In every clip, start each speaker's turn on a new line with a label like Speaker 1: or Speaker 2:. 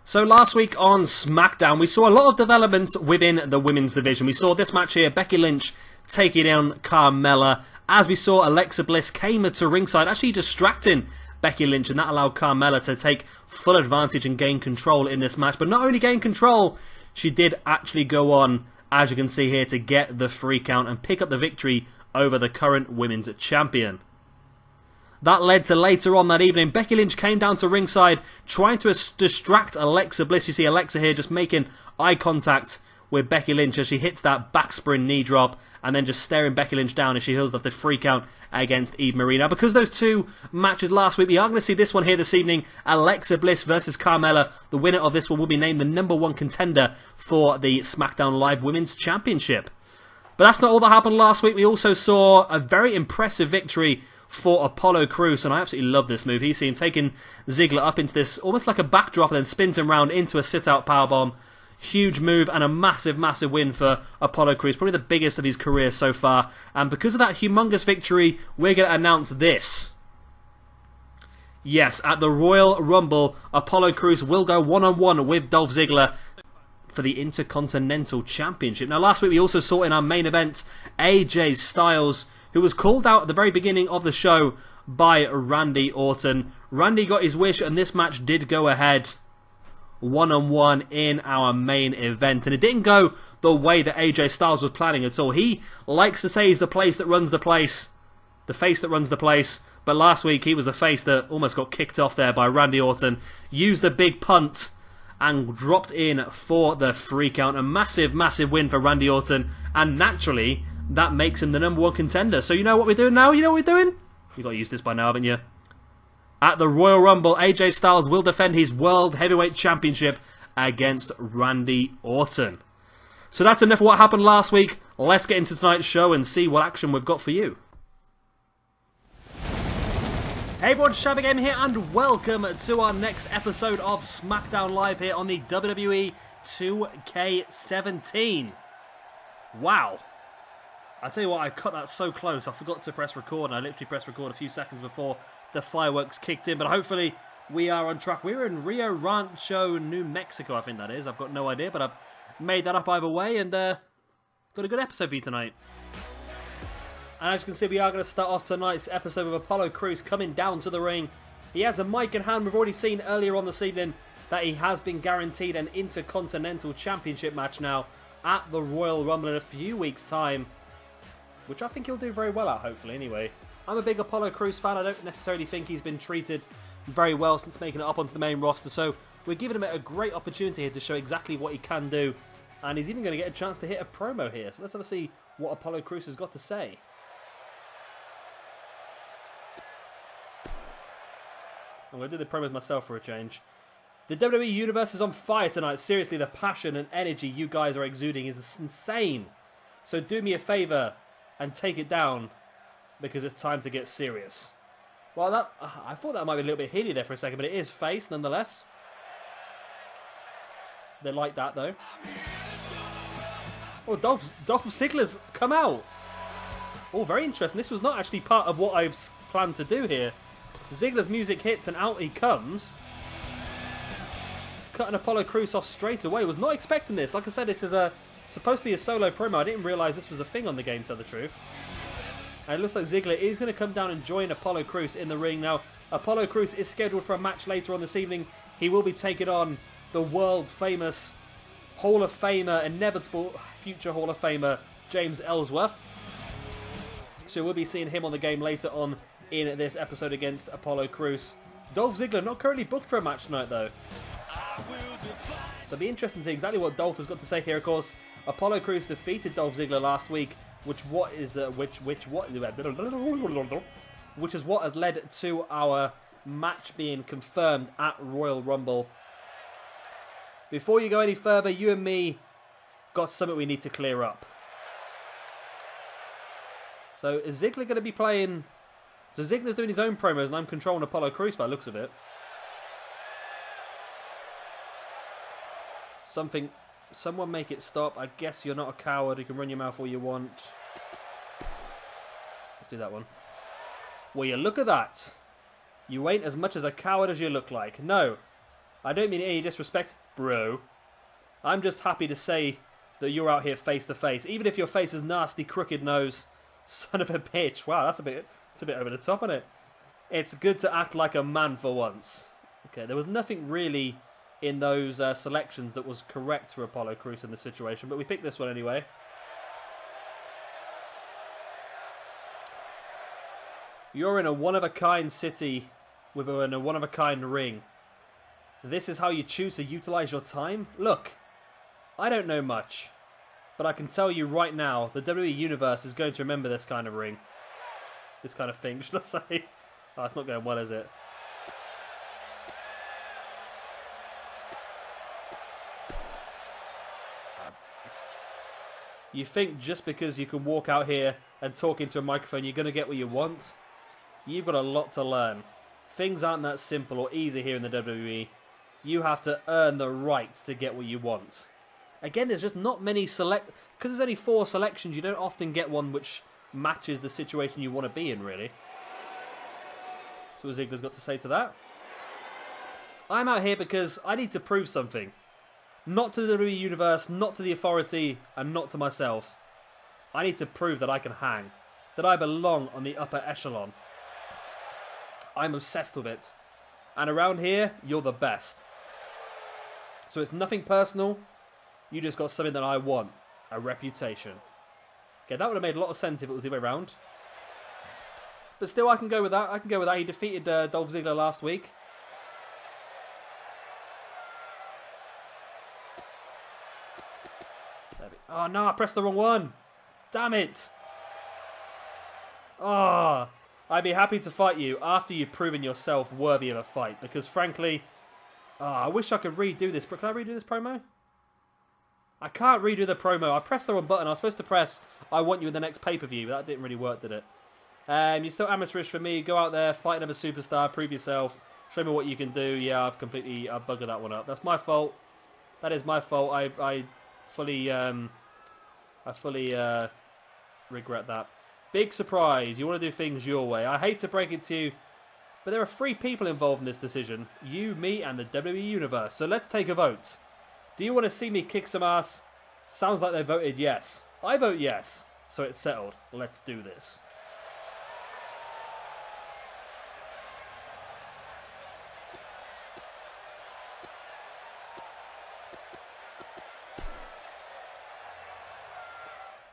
Speaker 1: So last week on Smackdown, we saw a lot of developments within the women's division. We saw this match here, Becky Lynch taking down Carmella. As we saw, Alexa Bliss came to ringside, actually distracting Becky Lynch, and that allowed Carmella to take full advantage and gain control in this match. But not only gain control, she did actually go on, as you can see here, to get the free count and pick up the victory over the current women's champion. That led to later on that evening, Becky Lynch came down to ringside trying to distract Alexa Bliss. You see Alexa here just making eye contact with Becky Lynch as she hits that backspin knee drop and then just staring Becky Lynch down as she heals off the free count against Eve Marie. Now, because those two matches last week, we are going to see this one here this evening, Alexa Bliss versus Carmella. The winner of this one will be named the #1 contender for the SmackDown Live Women's Championship. But that's not all that happened last week. We also saw a very impressive victory for Apollo Crews, and I absolutely love this move. He's seen taking Ziggler up into this, almost like a backdrop, and then spins him round into a sit-out powerbomb. Huge move and a massive, massive win for Apollo Crews. Probably the biggest of his career so far. And because of that humongous victory, we're going to announce this. Yes, at the Royal Rumble, Apollo Crews will go one-on-one with Dolph Ziggler for the Intercontinental Championship. Now, last week we also saw in our main event AJ Styles, who was called out at the very beginning of the show by Randy Orton. Randy got his wish, and this match did go ahead one-on-one in our main event. And it didn't go the way that AJ Styles was planning at all. He likes to say he's the place that runs the place, the face that runs the place. But last week he was the face that almost got kicked off there by Randy Orton. Used the big punt and dropped in for the free count. A massive, massive win for Randy Orton. And naturally, that makes him the #1 contender. So you know what we're doing now? You know what we're doing? You've got to use this by now, haven't you? At the Royal Rumble, AJ Styles will defend his World Heavyweight Championship against Randy Orton. So that's enough of what happened last week. Let's get into tonight's show and see what action we've got for you. Hey everyone, Shabba Game here, and welcome to our next episode of Smackdown Live here on the WWE 2K17. Wow. I tell you what, I cut that so close, I forgot to press record, and I literally pressed record a few seconds before the fireworks kicked in, but hopefully we are on track. We're in Rio Rancho, New Mexico, I think that is. I've got no idea, but I've made that up either way, and got a good episode for you tonight. And as you can see, we are going to start off tonight's episode with Apollo Crews coming down to the ring. He has a mic in hand. We've already seen earlier on this evening that he has been guaranteed an Intercontinental Championship match now at the Royal Rumble in a few weeks' time, which I think he'll do very well at, hopefully, anyway. I'm a big Apollo Crews fan. I don't necessarily think he's been treated very well since making it up onto the main roster, so we're giving him a great opportunity here to show exactly what he can do, and he's even going to get a chance to hit a promo here. So let's have a see what Apollo Crews has got to say. I'm going to do the promos myself for a change. The WWE Universe is on fire tonight. Seriously, the passion and energy you guys are exuding is insane. So do me a favour and take it down, because it's time to get serious. Well, I thought that might be a little bit hilly there for a second, but it is face nonetheless. They like that though. Oh, Dolph Ziggler's come out. Oh, very interesting. This was not actually part of what I've planned to do here. Ziggler's music hits and out he comes. Cutting Apollo Crews off straight away. Was not expecting this. Like I said, this is supposed to be a solo promo. I didn't realise this was a thing on the game, to tell the truth. And it looks like Ziggler is going to come down and join Apollo Crews in the ring. Now, Apollo Crews is scheduled for a match later on this evening. He will be taking on the world-famous Hall of Famer, inevitable future Hall of Famer, James Ellsworth. So we'll be seeing him on the game later on in this episode against Apollo Crews. Dolph Ziggler not currently booked for a match tonight, though. So it'll be interesting to see exactly what Dolph has got to say here. Of course, Apollo Crews defeated Dolph Ziggler last week, which is what has led to our match being confirmed at Royal Rumble. Before you go any further, you and me got something we need to clear up. So is Ziggler going to be playing? So Ziggler's doing his own promos, and I'm controlling Apollo Crews by the looks of it. Someone make it stop. I guess you're not a coward. You can run your mouth all you want. Let's do that one. Well, you look at that. You ain't as much as a coward as you look like. No. I don't mean any disrespect, bro. I'm just happy to say that you're out here face to face. Even if your face is nasty, crooked nose, son of a bitch. Wow, that's a bit over the top, isn't it? It's good to act like a man for once. Okay, there was nothing really in those selections that was correct for Apollo Crews in this situation, but we picked this one anyway. You're in a one-of-a-kind city with a one-of-a-kind ring. This is how you choose to utilize your time? Look, I don't know much, but I can tell you right now, the WWE Universe is going to remember this kind of ring. This kind of thing, should I say? Oh, it's not going well, is it? You think just because you can walk out here and talk into a microphone, you're going to get what you want? You've got a lot to learn. Things aren't that simple or easy here in the WWE. You have to earn the right to get what you want. Again, there's just not many because there's only 4 selections, you don't often get one which matches the situation you want to be in, really. So what Ziggler's got to say to that? I'm out here because I need to prove something. Not to the WWE Universe, not to the Authority, and not to myself. I need to prove that I can hang. That I belong on the upper echelon. I'm obsessed with it. And around here, you're the best. So it's nothing personal. You just got something that I want. A reputation. Okay, that would have made a lot of sense if it was the other way around. But still, I can go with that. I can go with that. He defeated Dolph Ziggler last week. Oh no, I pressed the wrong one. Damn it. Oh, I'd be happy to fight you after you've proven yourself worthy of a fight. Because frankly, I wish I could redo this. But can I redo this promo? I can't redo the promo. I pressed the wrong button. I was supposed to press I want you in the next pay-per-view. But that didn't really work, did it? You're still amateurish for me. Go out there, fight another superstar, prove yourself. Show me what you can do. Yeah, I've buggered that one up. That's my fault. That is my fault. I fully regret that. Big surprise. You want to do things your way. I hate to break it to you, but there are 3 people involved in this decision. You, me, and the WWE Universe. So let's take a vote. Do you want to see me kick some ass? Sounds like they voted yes. I vote yes. So it's settled. Let's do this.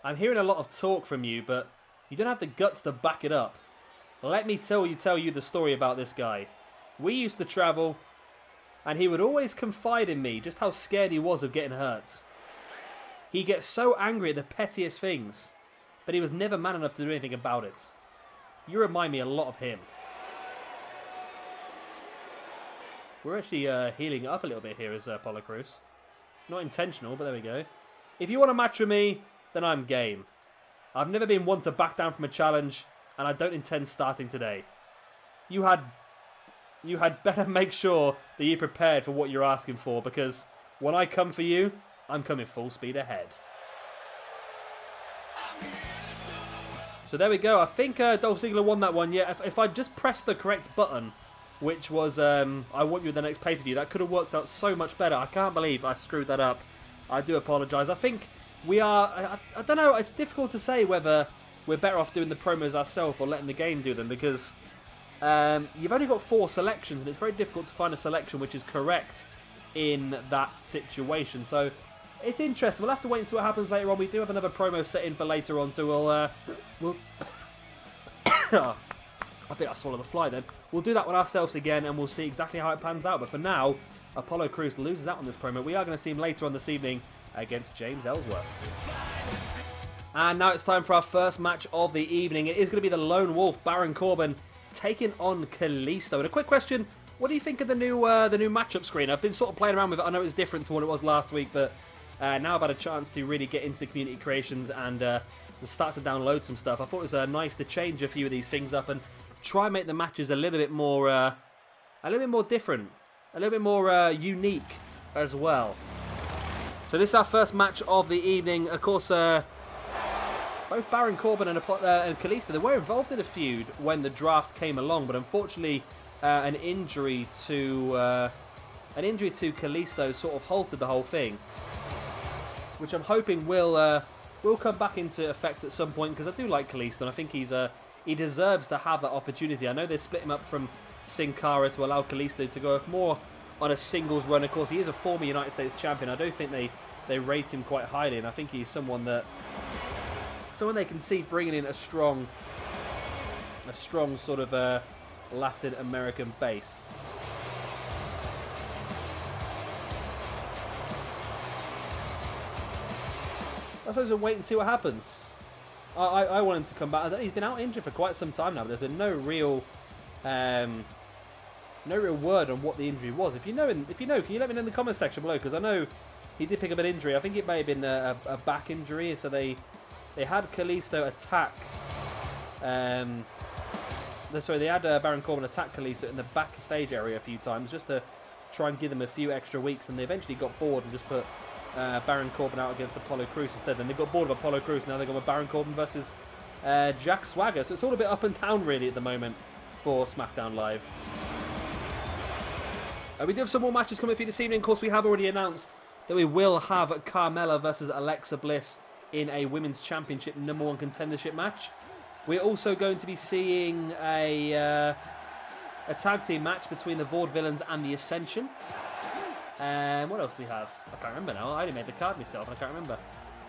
Speaker 1: I'm hearing a lot of talk from you, but you don't have the guts to back it up. Let me tell you the story about this guy. We used to travel, and he would always confide in me just how scared he was of getting hurt. He gets so angry at the pettiest things, but he was never man enough to do anything about it. You remind me a lot of him. We're actually healing up a little bit here as Apollo Crews. Not intentional, but there we go. If you want a match with me, then I'm game. I've never been one to back down from a challenge, and I don't intend starting today. You had better make sure that you're prepared for what you're asking for, because when I come for you, I'm coming full speed ahead. So there we go. I think Dolph Ziggler won that one. Yeah, if I just pressed the correct button, which was I want you in the next pay-per-view, that could have worked out so much better. I can't believe I screwed that up. I do apologise. I think we are... I don't know. It's difficult to say whether we're better off doing the promos ourselves or letting the game do them, because you've only got 4 selections, and it's very difficult to find a selection which is correct in that situation. So it's interesting. We'll have to wait and see what happens later on. We do have another promo set in for later on, so we'll I think I swallowed the fly then. We'll do that one ourselves again, and we'll see exactly how it pans out. But for now, Apollo Crews loses out on this promo. We are going to see him later on this evening against James Ellsworth. And now it's time for our first match of the evening. It is going to be the Lone Wolf, Baron Corbin, taking on Kalisto. And a quick question, what do you think of the new matchup screen? I've been sort of playing around with it. I know it's different to what it was last week, but now I've had a chance to really get into the community creations and start to download some stuff. I thought it was nice to change a few of these things up and try and make the matches a little bit more different, a little bit more unique as well. So this is our first match of the evening. Of course, both Baron Corbin and Kalisto, they were involved in a feud when the draft came along, but unfortunately an injury to an injury to Kalisto sort of halted the whole thing, which I'm hoping will come back into effect at some point, because I do like Kalisto, and I think he deserves to have that opportunity. I know they split him up from Sin Cara to allow Kalisto to go more on a singles run. Of course, he is a former United States champion. I don't think they rate him quite highly, and I think he's someone they can see bringing in a strong sort of Latin American base. I suppose we'll wait and see what happens. I want him to come back. He's been out injured for quite some time now, but there's been no real word on what the injury was. If you know, can you let me know in the comment section below? Because I know he did pick up an injury. I think it may have been a back injury. So they had Kalisto attack. They had Baron Corbin attack Kalisto in the backstage area a few times, just to try and give them a few extra weeks, and they eventually got bored and just put Baron Corbin out against Apollo Crews instead. Then they got bored of Apollo Crews, now they've got with Baron Corbin versus Jack Swagger. So it's all a bit up and down really at the moment for SmackDown Live. We do have some more matches coming for you this evening. Of course, we have already announced that we will have Carmella versus Alexa Bliss in a Women's Championship #1 contendership match. We're also going to be seeing a tag team match between the Vaudevillains and the Ascension. What else do we have? I can't remember now. I only made the card myself and I can't remember.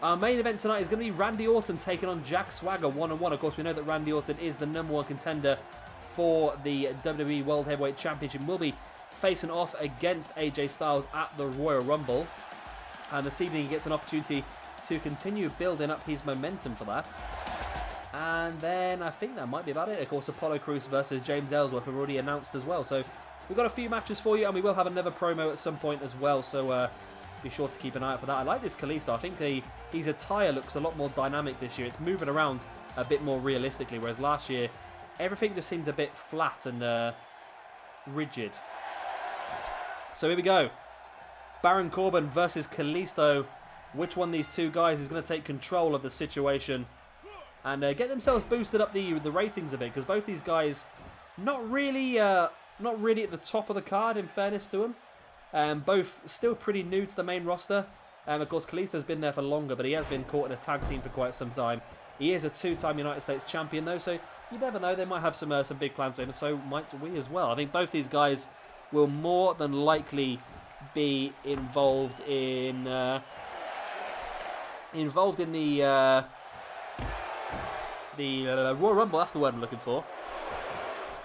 Speaker 1: Our main event tonight is going to be Randy Orton taking on Jack Swagger 1-on-1. Of course, we know that Randy Orton is the #1 contender for the WWE World Heavyweight Championship. Will be facing off against AJ Styles at the Royal Rumble. And this evening he gets an opportunity to continue building up his momentum for that. And then I think that might be about it. Of course, Apollo Crews versus James Ellsworth have already announced as well. So we've got a few matches for you, and we will have another promo at some point as well. So be sure to keep an eye out for that. I like this Kalisto. I think his attire looks a lot more dynamic this year. It's moving around a bit more realistically, whereas last year everything just seemed a bit flat and rigid. So here we go. Baron Corbin versus Kalisto. Which one of these two guys is going to take control of the situation and get themselves boosted up the ratings a bit? Because both these guys not really at the top of the card, in fairness to them. Both still pretty new to the main roster. Of course, Kalisto's been there for longer, but he has been caught in a tag team for quite some time. He is a two-time United States champion, though, so you never know. They might have some big plans for him, so might we as well. I think both these guys will more than likely be involved in the Royal Rumble. That's the word I'm looking for.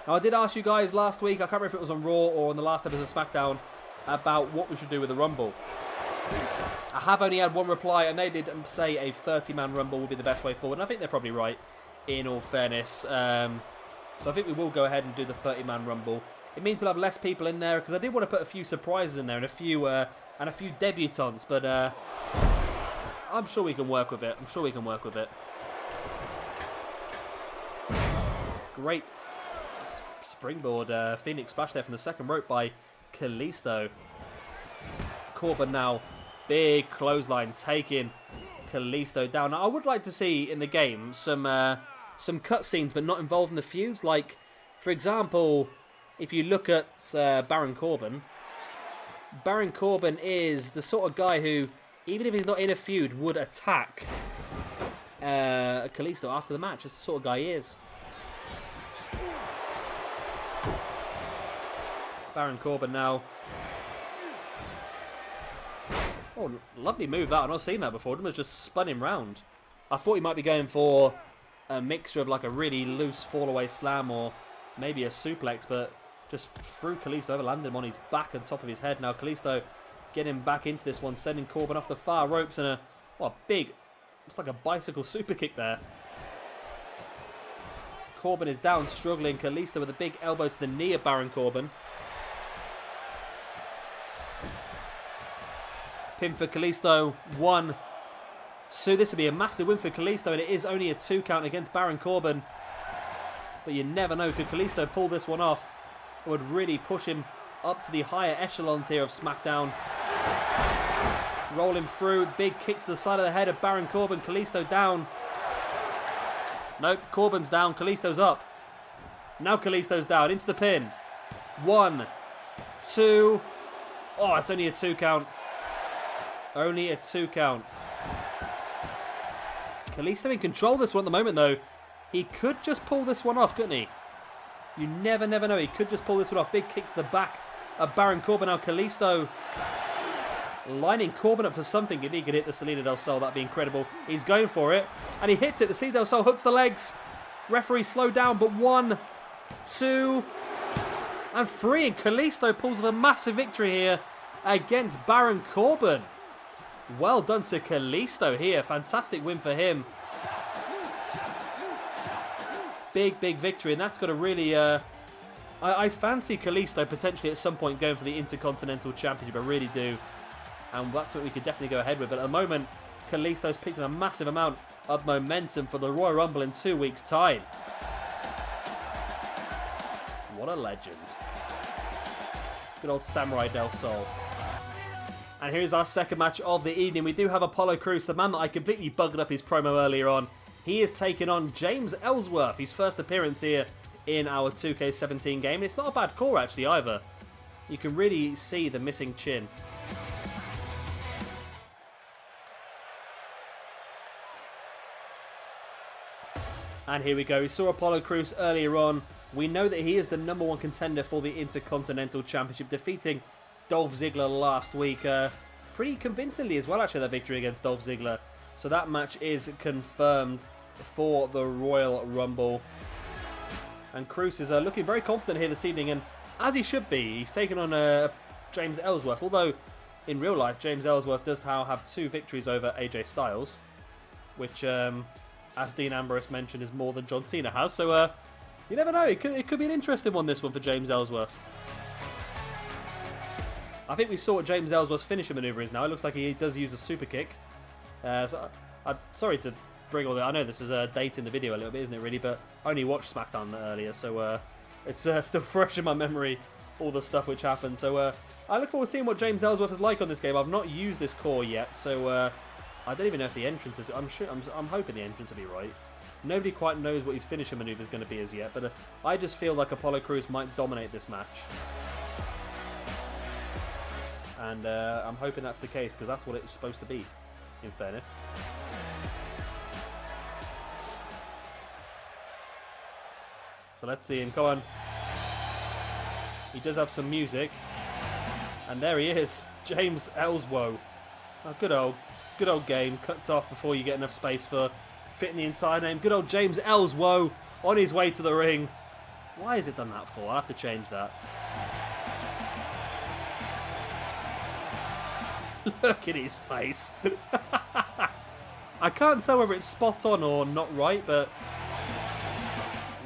Speaker 1: Now, I did ask you guys last week, I can't remember if it was on Raw or on the last episode of SmackDown, about what we should do with the Rumble. I have only had one reply, and they did say a 30-man Rumble would be the best way forward, and I think they're probably right, in all fairness. So I think we will go ahead and do the 30-man Rumble. It means we'll have less people in there, because I did want to put a few surprises in there and a few debutantes, but I'm sure we can work with it. Great springboard Phoenix splash there from the second rope by Kalisto. Corbin now, big clothesline taking Kalisto down. Now, I would like to see in the game some cutscenes, but not involved in the feuds. Like, for example, if you look at Baron Corbin is the sort of guy who, even if he's not in a feud, would attack Kalisto after the match. That's the sort of guy he is. Baron Corbin now. Oh, lovely move that. I've not seen that before. It was just spun him round. I thought he might be going for a mixture of like a really loose fall-away slam or maybe a suplex, but just threw Kalisto over, landed him on his back and top of his head. Now Kalisto getting back into this one, sending Corbin off the far ropes, and a big, it's like a bicycle super kick there. Corbin is down, struggling. Kalisto with a big elbow to the knee of Baron Corbin. Pin for Kalisto, 1, 2. This would be a massive win for Kalisto, and it is only a 2 count against Baron Corbin. But you never know, could Kalisto pull this one off? It would really push him up to the higher echelons here of SmackDown. Rolling through, big kick to the side of the head of Baron Corbin. Kalisto down. Nope, Corbin's down, Kalisto's up. Now Kalisto's down, into the pin. 1, 2, Oh, it's only a 2 count. Only a 2 count. Kalisto in control of this one at the moment, though. He could just pull this one off, couldn't he? You never know. He could just pull this one off. Big kick to the back of Baron Corbin. Now Kalisto lining Corbin up for something. If he could hit the Salida del Sol, that'd be incredible. He's going for it. And he hits it. The Salida del Sol hooks the legs. Referee slowed down, but 1, 2, and 3. And Kalisto pulls off a massive victory here against Baron Corbin. Well done to Kalisto here. Fantastic win for him. Big victory, and that's got to really... I fancy Kalisto potentially at some point going for the Intercontinental Championship. I really do. And that's what we could definitely go ahead with. But at the moment, Kalisto's picked up a massive amount of momentum for the Royal Rumble in 2 weeks' time. What a legend. Good old Samurai Del Sol. And here's our second match of the evening. We do have Apollo Crews, the man that I completely bugged up his promo earlier on. He is taking on James Ellsworth, his first appearance here in our 2K17 game. It's not a bad core actually either. You can really see the missing chin. And here we go. We saw Apollo Crews earlier on. We know that he is the #1 contender for the Intercontinental Championship, defeating Dolph Ziggler last week. Pretty convincingly as well, actually, that victory against Dolph Ziggler. So that match is confirmed for the Royal Rumble. And Crews is looking very confident here this evening, and as he should be. He's taken on James Ellsworth, although in real life James Ellsworth does now have 2 victories over AJ Styles, which, as Dean Ambrose mentioned, is more than John Cena has. So you never know, it could be an interesting one, this one, for James Ellsworth. I think we saw what James Ellsworth's finisher maneuver is now. It looks like he does use a super kick. So I'm sorry to bring all that. I know this is dating the video a little bit, isn't it, really? But I only watched Smackdown earlier, so it's still fresh in my memory, all the stuff which happened. So I look forward to seeing what James Ellsworth is like on this game. I've not used this core yet, so I don't even know if the entrance is... I'm hoping the entrance will be right. Nobody quite knows what his finisher maneuver is going to be as yet, but I just feel like Apollo Crews might dominate this match. And I'm hoping that's the case, because that's what it's supposed to be, in fairness. So let's see him. Come on. He does have some music. And there he is. James Ellsworth. Oh, good old game. Cuts off before you get enough space for fitting the entire name. Good old James Ellsworth on his way to the ring. Why has it done that for? I'll have to change that. Look at his face. I can't tell whether it's spot on or not right, but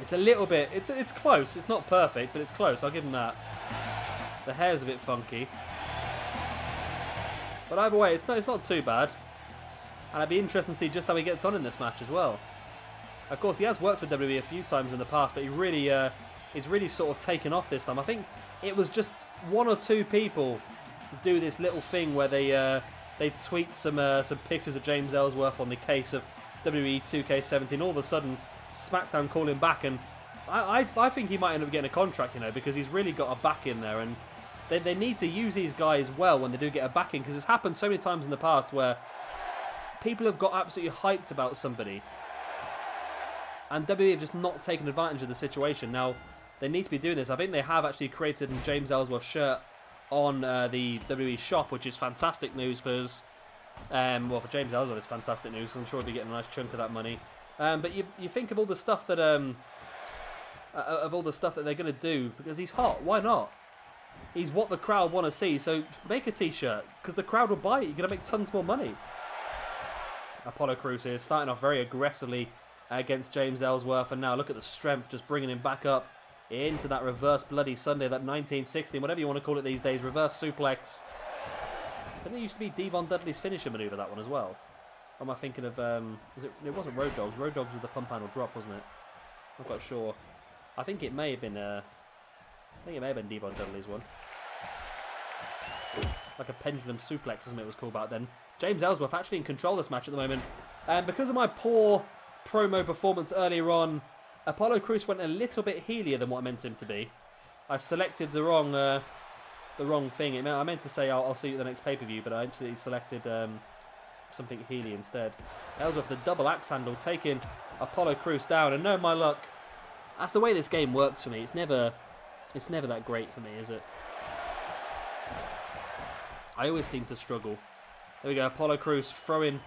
Speaker 1: it's a little bit... It's close. It's not perfect, but it's close. I'll give him that. The hair's a bit funky. But either way, it's not too bad. And it'd be interesting to see just how he gets on in this match as well. Of course, he has worked for WWE a few times in the past, but he's really sort of taken off this time. I think it was just 1 or 2 people do this little thing where they tweet some pictures of James Ellsworth on the case of WWE 2K17. All of a sudden, Smackdown call him back, and I think he might end up getting a contract, you know, because he's really got a back in there, and they need to use these guys well when they do get a back in, because it's happened so many times in the past where people have got absolutely hyped about somebody, and WWE have just not taken advantage of the situation. Now, they need to be doing this. I think they have actually created a James Ellsworth shirt on the WWE shop, which is fantastic news for us. Well, for James Ellsworth, it's fantastic news. I'm sure he'll be getting a nice chunk of that money. But you think of all the stuff that they're going to do, because he's hot. Why not? He's what the crowd want to see. So make a T-shirt, because the crowd will buy it. You're going to make tons more money. Apollo Crews here, starting off very aggressively against James Ellsworth, and now look at the strength, just bringing him back up into that reverse Bloody Sunday, that 1960, whatever you want to call it these days, reverse suplex. Didn't it used to be Devon Dudley's finisher maneuver, that one as well? Or am I thinking of, it wasn't Road Dogs. Road Dogs was the pump handle drop, wasn't it? I'm not quite sure. I think it may have been, Devon Dudley's one. Like a pendulum suplex, isn't it, it was called back then. James Ellsworth actually in control of this match at the moment. And because of my poor promo performance earlier on, Apollo Crews went a little bit heelier than what I meant him to be. I selected the wrong the wrong thing. I meant to say I'll see you at the next pay-per-view, but I actually selected something Healy instead. Ellsworth, the double axe handle, taking Apollo Crews down. And no, my luck, that's the way this game works for me. It's never that great for me, is it? I always seem to struggle. There we go, Apollo Crews throwing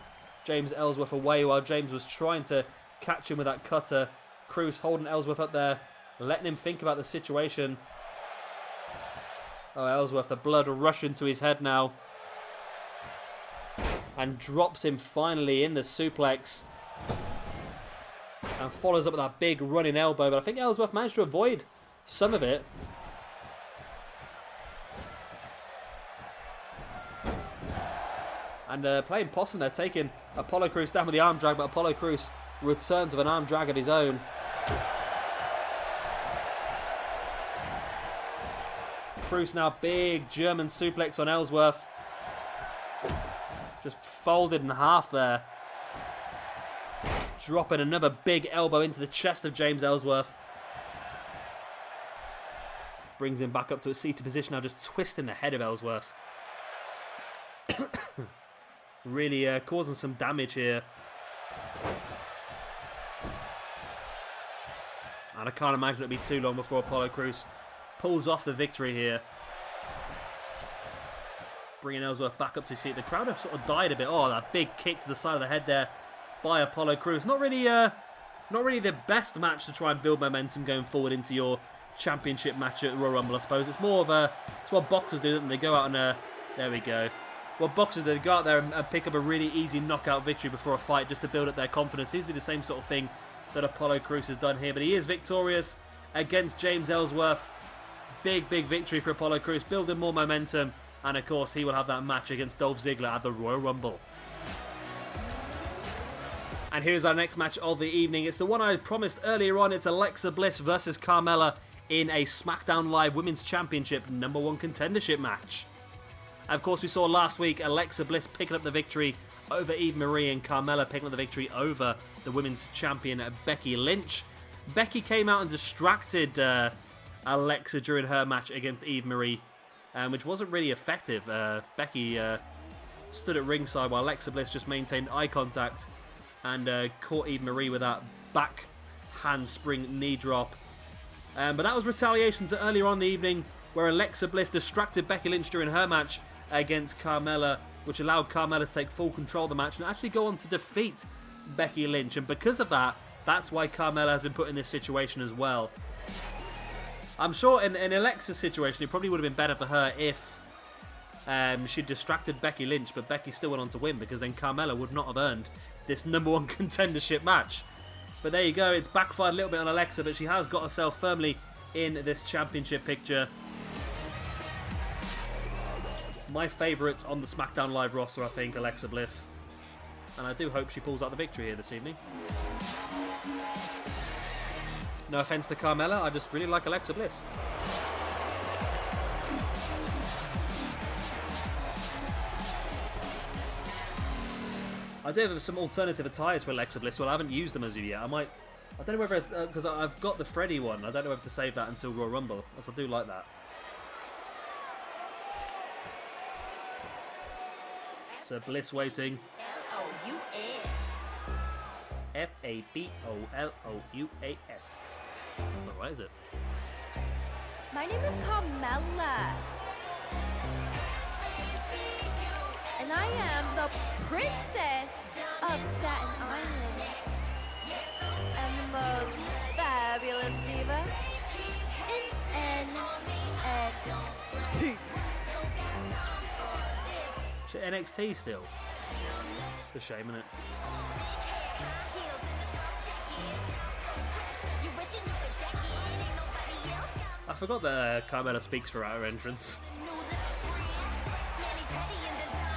Speaker 1: James Ellsworth away while James was trying to catch him with that cutter. Crews holding Ellsworth up there, letting him think about the situation. Oh, Ellsworth, the blood rushing to his head now. And drops him finally in the suplex. And follows up with that big running elbow. But I think Ellsworth managed to avoid some of it. And playing possum there, taking Apollo Crews down with the arm drag. But Apollo Crews returns with an arm drag of his own. Crews now, big German suplex on Ellsworth. Just folded in half there. Dropping another big elbow into the chest of James Ellsworth. Brings him back up to a seated position now, just twisting the head of Ellsworth. Really causing some damage here. And I can't imagine it'll be too long before Apollo Crews pulls off the victory here. Bringing Ellsworth back up to his feet. The crowd have sort of died a bit. Oh, that big kick to the side of the head there by Apollo Crews. Not really the best match to try and build momentum going forward into your championship match at Royal Rumble, I suppose. It's more of it's what boxers do, don't they? They go out and there we go. What boxers do, they go out there and pick up a really easy knockout victory before a fight just to build up their confidence. Seems to be the same sort of thing that Apollo Crews has done here, but he is victorious against James Ellsworth. Big victory for Apollo Crews, building more momentum, and of course he will have that match against Dolph Ziggler at the Royal Rumble. And here's our next match of the evening. It's the one I promised earlier on. It's Alexa Bliss versus Carmella in a Smackdown Live Women's Championship #1 contendership match. Of course, we saw last week Alexa Bliss picking up the victory over Eve Marie and Carmella picking up the victory over the women's champion Becky Lynch. Becky came out and distracted Alexa during her match against Eve Marie, which wasn't really effective. Becky stood at ringside while Alexa Bliss just maintained eye contact and caught Eve Marie with that back handspring knee drop. But that was retaliation to earlier on in the evening where Alexa Bliss distracted Becky Lynch during her match against Carmella, which allowed Carmella to take full control of the match and actually go on to defeat Becky Lynch. And because of that, that's why Carmella has been put in this situation as well. I'm sure in Alexa's situation, it probably would have been better for her if she distracted Becky Lynch, but Becky still went on to win because then Carmella would not have earned this #1 contendership match. But there you go, it's backfired a little bit on Alexa, but she has got herself firmly in this championship picture. My favourite on the Smackdown Live roster, I think, Alexa Bliss. And I do hope she pulls out the victory here this evening. No offence to Carmella, I just really like Alexa Bliss. I do have some alternative attires for Alexa Bliss. Well, I haven't used them as of yet. I don't know whether, because I've got the Freddy one. I don't know whether to save that until Royal Rumble, as I do like that. So Bliss waiting.
Speaker 2: L-O-U-S.
Speaker 1: F-A-B-O-L-O-U-A-S. That's not right, is it?
Speaker 2: My name is Carmella. And I am the princess of Staten Island. And the most fabulous diva in NXT.
Speaker 1: Shit, NXT still? It's a shame, isn't it? I forgot that Carmella speaks for her entrance.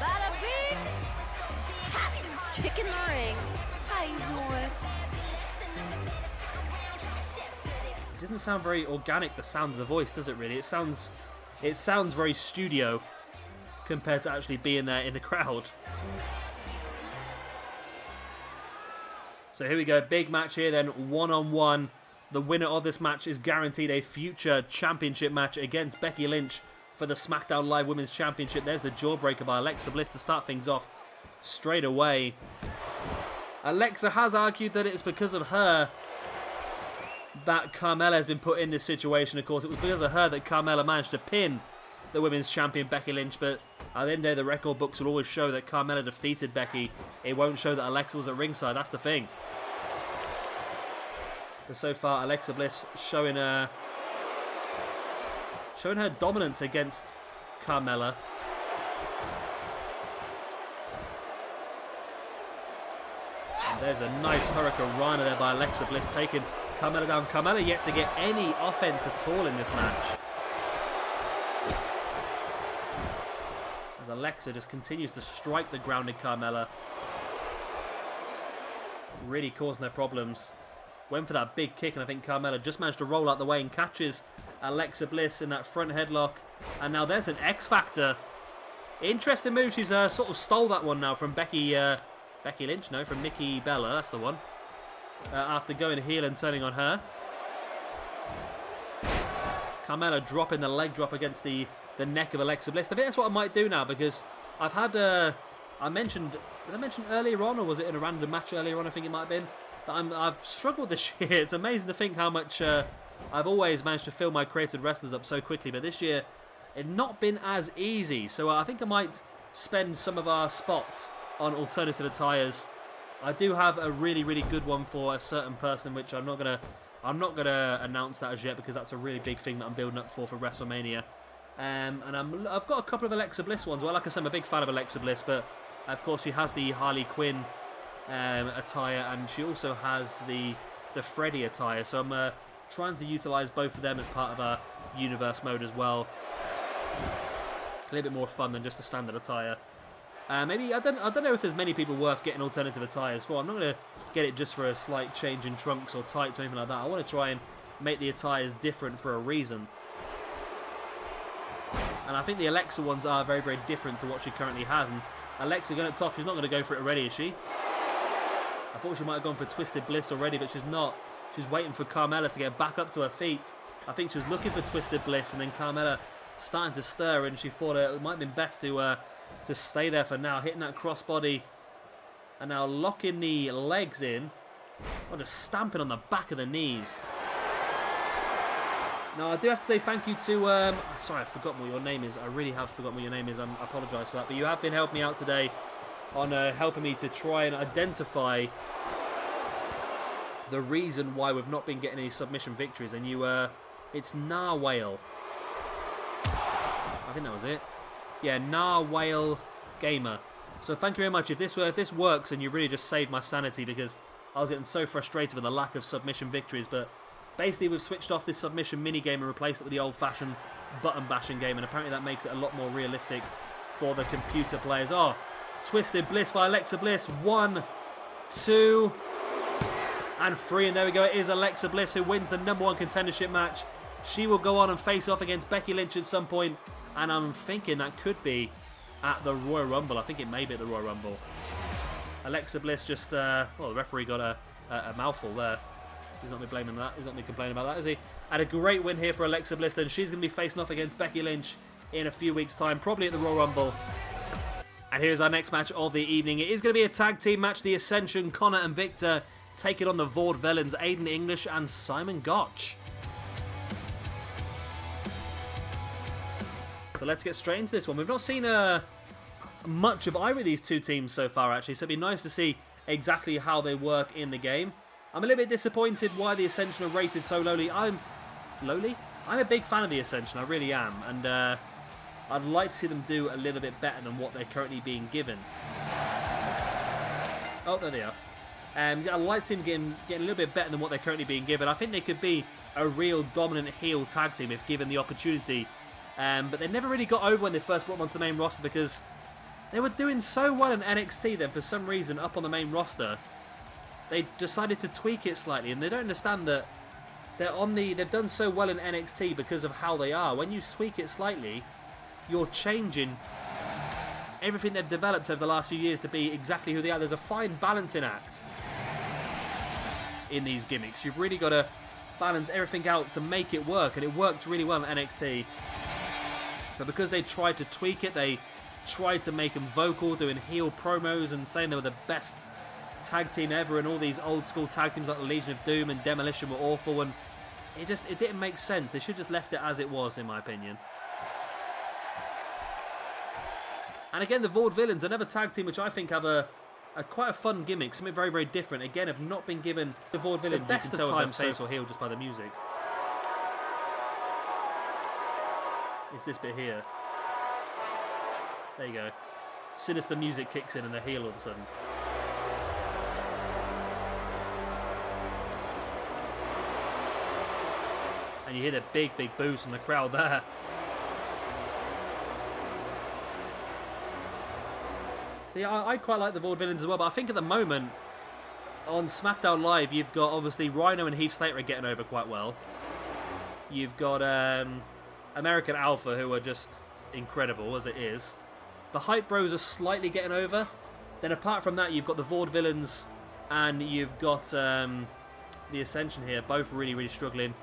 Speaker 2: Bada bing! Hottest chick in the ring. How you doing?
Speaker 1: It doesn't sound very organic, the sound of the voice, does it really? It sounds very studio compared to actually being there in the crowd. So here we go, big match here then, one-on-one. The winner of this match is guaranteed a future championship match against Becky Lynch for the SmackDown Live Women's Championship. There's the jawbreaker by Alexa Bliss to start things off straight away. Alexa has argued that it's because of her that Carmella has been put in this situation. Of course, it was because of her that Carmella managed to pin the Women's Champion Becky Lynch, but at the end of the day, the record books will always show that Carmella defeated Becky. It won't show that Alexa was at ringside. That's the thing. But so far, Alexa Bliss showing her dominance against Carmella. And there's a nice Hurricane Rana there by Alexa Bliss, taking Carmella down. Carmella yet to get any offense at all in this match, as Alexa just continues to strike the grounded Carmella, really causing her problems. Went for that big kick, and I think Carmella just managed to roll out the way and catches Alexa Bliss in that front headlock. And now there's an X Factor. Interesting move. She's sort of stole that one now from Becky Lynch. No, from Nikki Bella. That's the one. After going heel and turning on her. Carmella dropping the leg drop against the neck of Alexa Bliss. I think that's what I might do now, because I've had... did I mention earlier on, or was it in a random match earlier on? I think it might have been. But I've struggled this year. It's amazing to think how much I've always managed to fill my created wrestlers up so quickly. But this year, it's not been as easy. So I think I might spend some of our spots on alternative attires. I do have a really, really good one for a certain person, which I'm not gonna announce that as yet, because that's a really big thing that I'm building up for WrestleMania. And I've got a couple of Alexa Bliss ones. Well, like I said, I'm a big fan of Alexa Bliss, but of course she has the Harley Quinn attire, and she also has the Freddy attire, so I'm trying to utilise both of them as part of our universe mode as well. A little bit more fun than just a standard attire. Maybe I don't know if there's many people worth getting alternative attires for. I'm not going to get it just for a slight change in trunks or tights or anything like that. I want to try and make the attires different for a reason. And I think the Alexa ones are very, very different to what she currently has. And Alexa going up top, she's not going to go for it already, is she? I thought she might have gone for Twisted Bliss already, but she's not. She's waiting for Carmella to get back up to her feet. I think she was looking for Twisted Bliss, and then Carmella starting to stir, and she thought it might have been best to stay there for now. Hitting that crossbody, and now locking the legs in, or just stamping on the back of the knees. Now, I do have to say thank you to... sorry, I've forgotten what your name is. I really have forgotten what your name is. I apologise for that. But you have been helping me out today on helping me to try and identify the reason why we've not been getting any submission victories. And it's Narwhale. I think that was it. Yeah, Narwhale Gamer. So thank you very much. If this works, and you really just saved my sanity, because I was getting so frustrated with the lack of submission victories. But basically, we've switched off this submission mini-game and replaced it with the old-fashioned button-bashing game, and apparently that makes it a lot more realistic for the computer players. Oh, Twisted Bliss by Alexa Bliss. 1, 2, and 3, and there we go. It is Alexa Bliss who wins the #1 contendership match. She will go on and face off against Becky Lynch at some point, and I'm thinking that could be at the Royal Rumble. I think it may be at the Royal Rumble. Alexa Bliss just... well, the referee got a mouthful there. He's not going to be blaming that. He's not going to be complaining about that, is he? And a great win here for Alexa Bliss. Then she's going to be facing off against Becky Lynch in a few weeks' time, probably at the Royal Rumble. And here's our next match of the evening. It is going to be a tag team match. The Ascension, Connor and Victor, taking on the Vaudevillains, Aiden English and Simon Gotch. So let's get straight into this one. We've not seen much of either of these two teams so far, actually. So it'd be nice to see exactly how they work in the game. I'm a little bit disappointed why the Ascension are rated so lowly. I'm a big fan of the Ascension, I really am, and I'd like to see them do a little bit better than what they're currently being given. Oh, there they are. I'd like to see them getting a little bit better than what they're currently being given. I think they could be a real dominant heel tag team if given the opportunity. But they never really got over when they first brought them onto the main roster, because they were doing so well in NXT. Then for some reason, up on the main roster, they decided to tweak it slightly, and they don't understand that they've done so well in NXT because of how they are. When you tweak it slightly, you're changing everything they've developed over the last few years to be exactly who they are. There's a fine balancing act in these gimmicks. You've really got to balance everything out to make it work, and it worked really well in NXT. But because they tried to tweak it, they tried to make them vocal, doing heel promos and saying they were the best tag team ever, and all these old school tag teams like the Legion of Doom and Demolition were awful, and it didn't make sense. They should have just left it as it was, in my opinion. And again, the Vaudevillains, another tag team which I think have a quite a fun gimmick, something very, very different. Again, have not been given the Vaudevillains the best of time, face or heel, just by the music. It's this bit here. There you go. Sinister music kicks in and they're heel all of a sudden. And you hear the big, big boos from the crowd there. So yeah, I quite like the Vaudevillains as well, but I think at the moment, on SmackDown Live, you've got obviously Rhino and Heath Slater are getting over quite well. You've got American Alpha, who are just incredible as it is. The Hype Bros are slightly getting over. Then apart from that, you've got the Vaudevillains and you've got the Ascension here, both really, really struggling.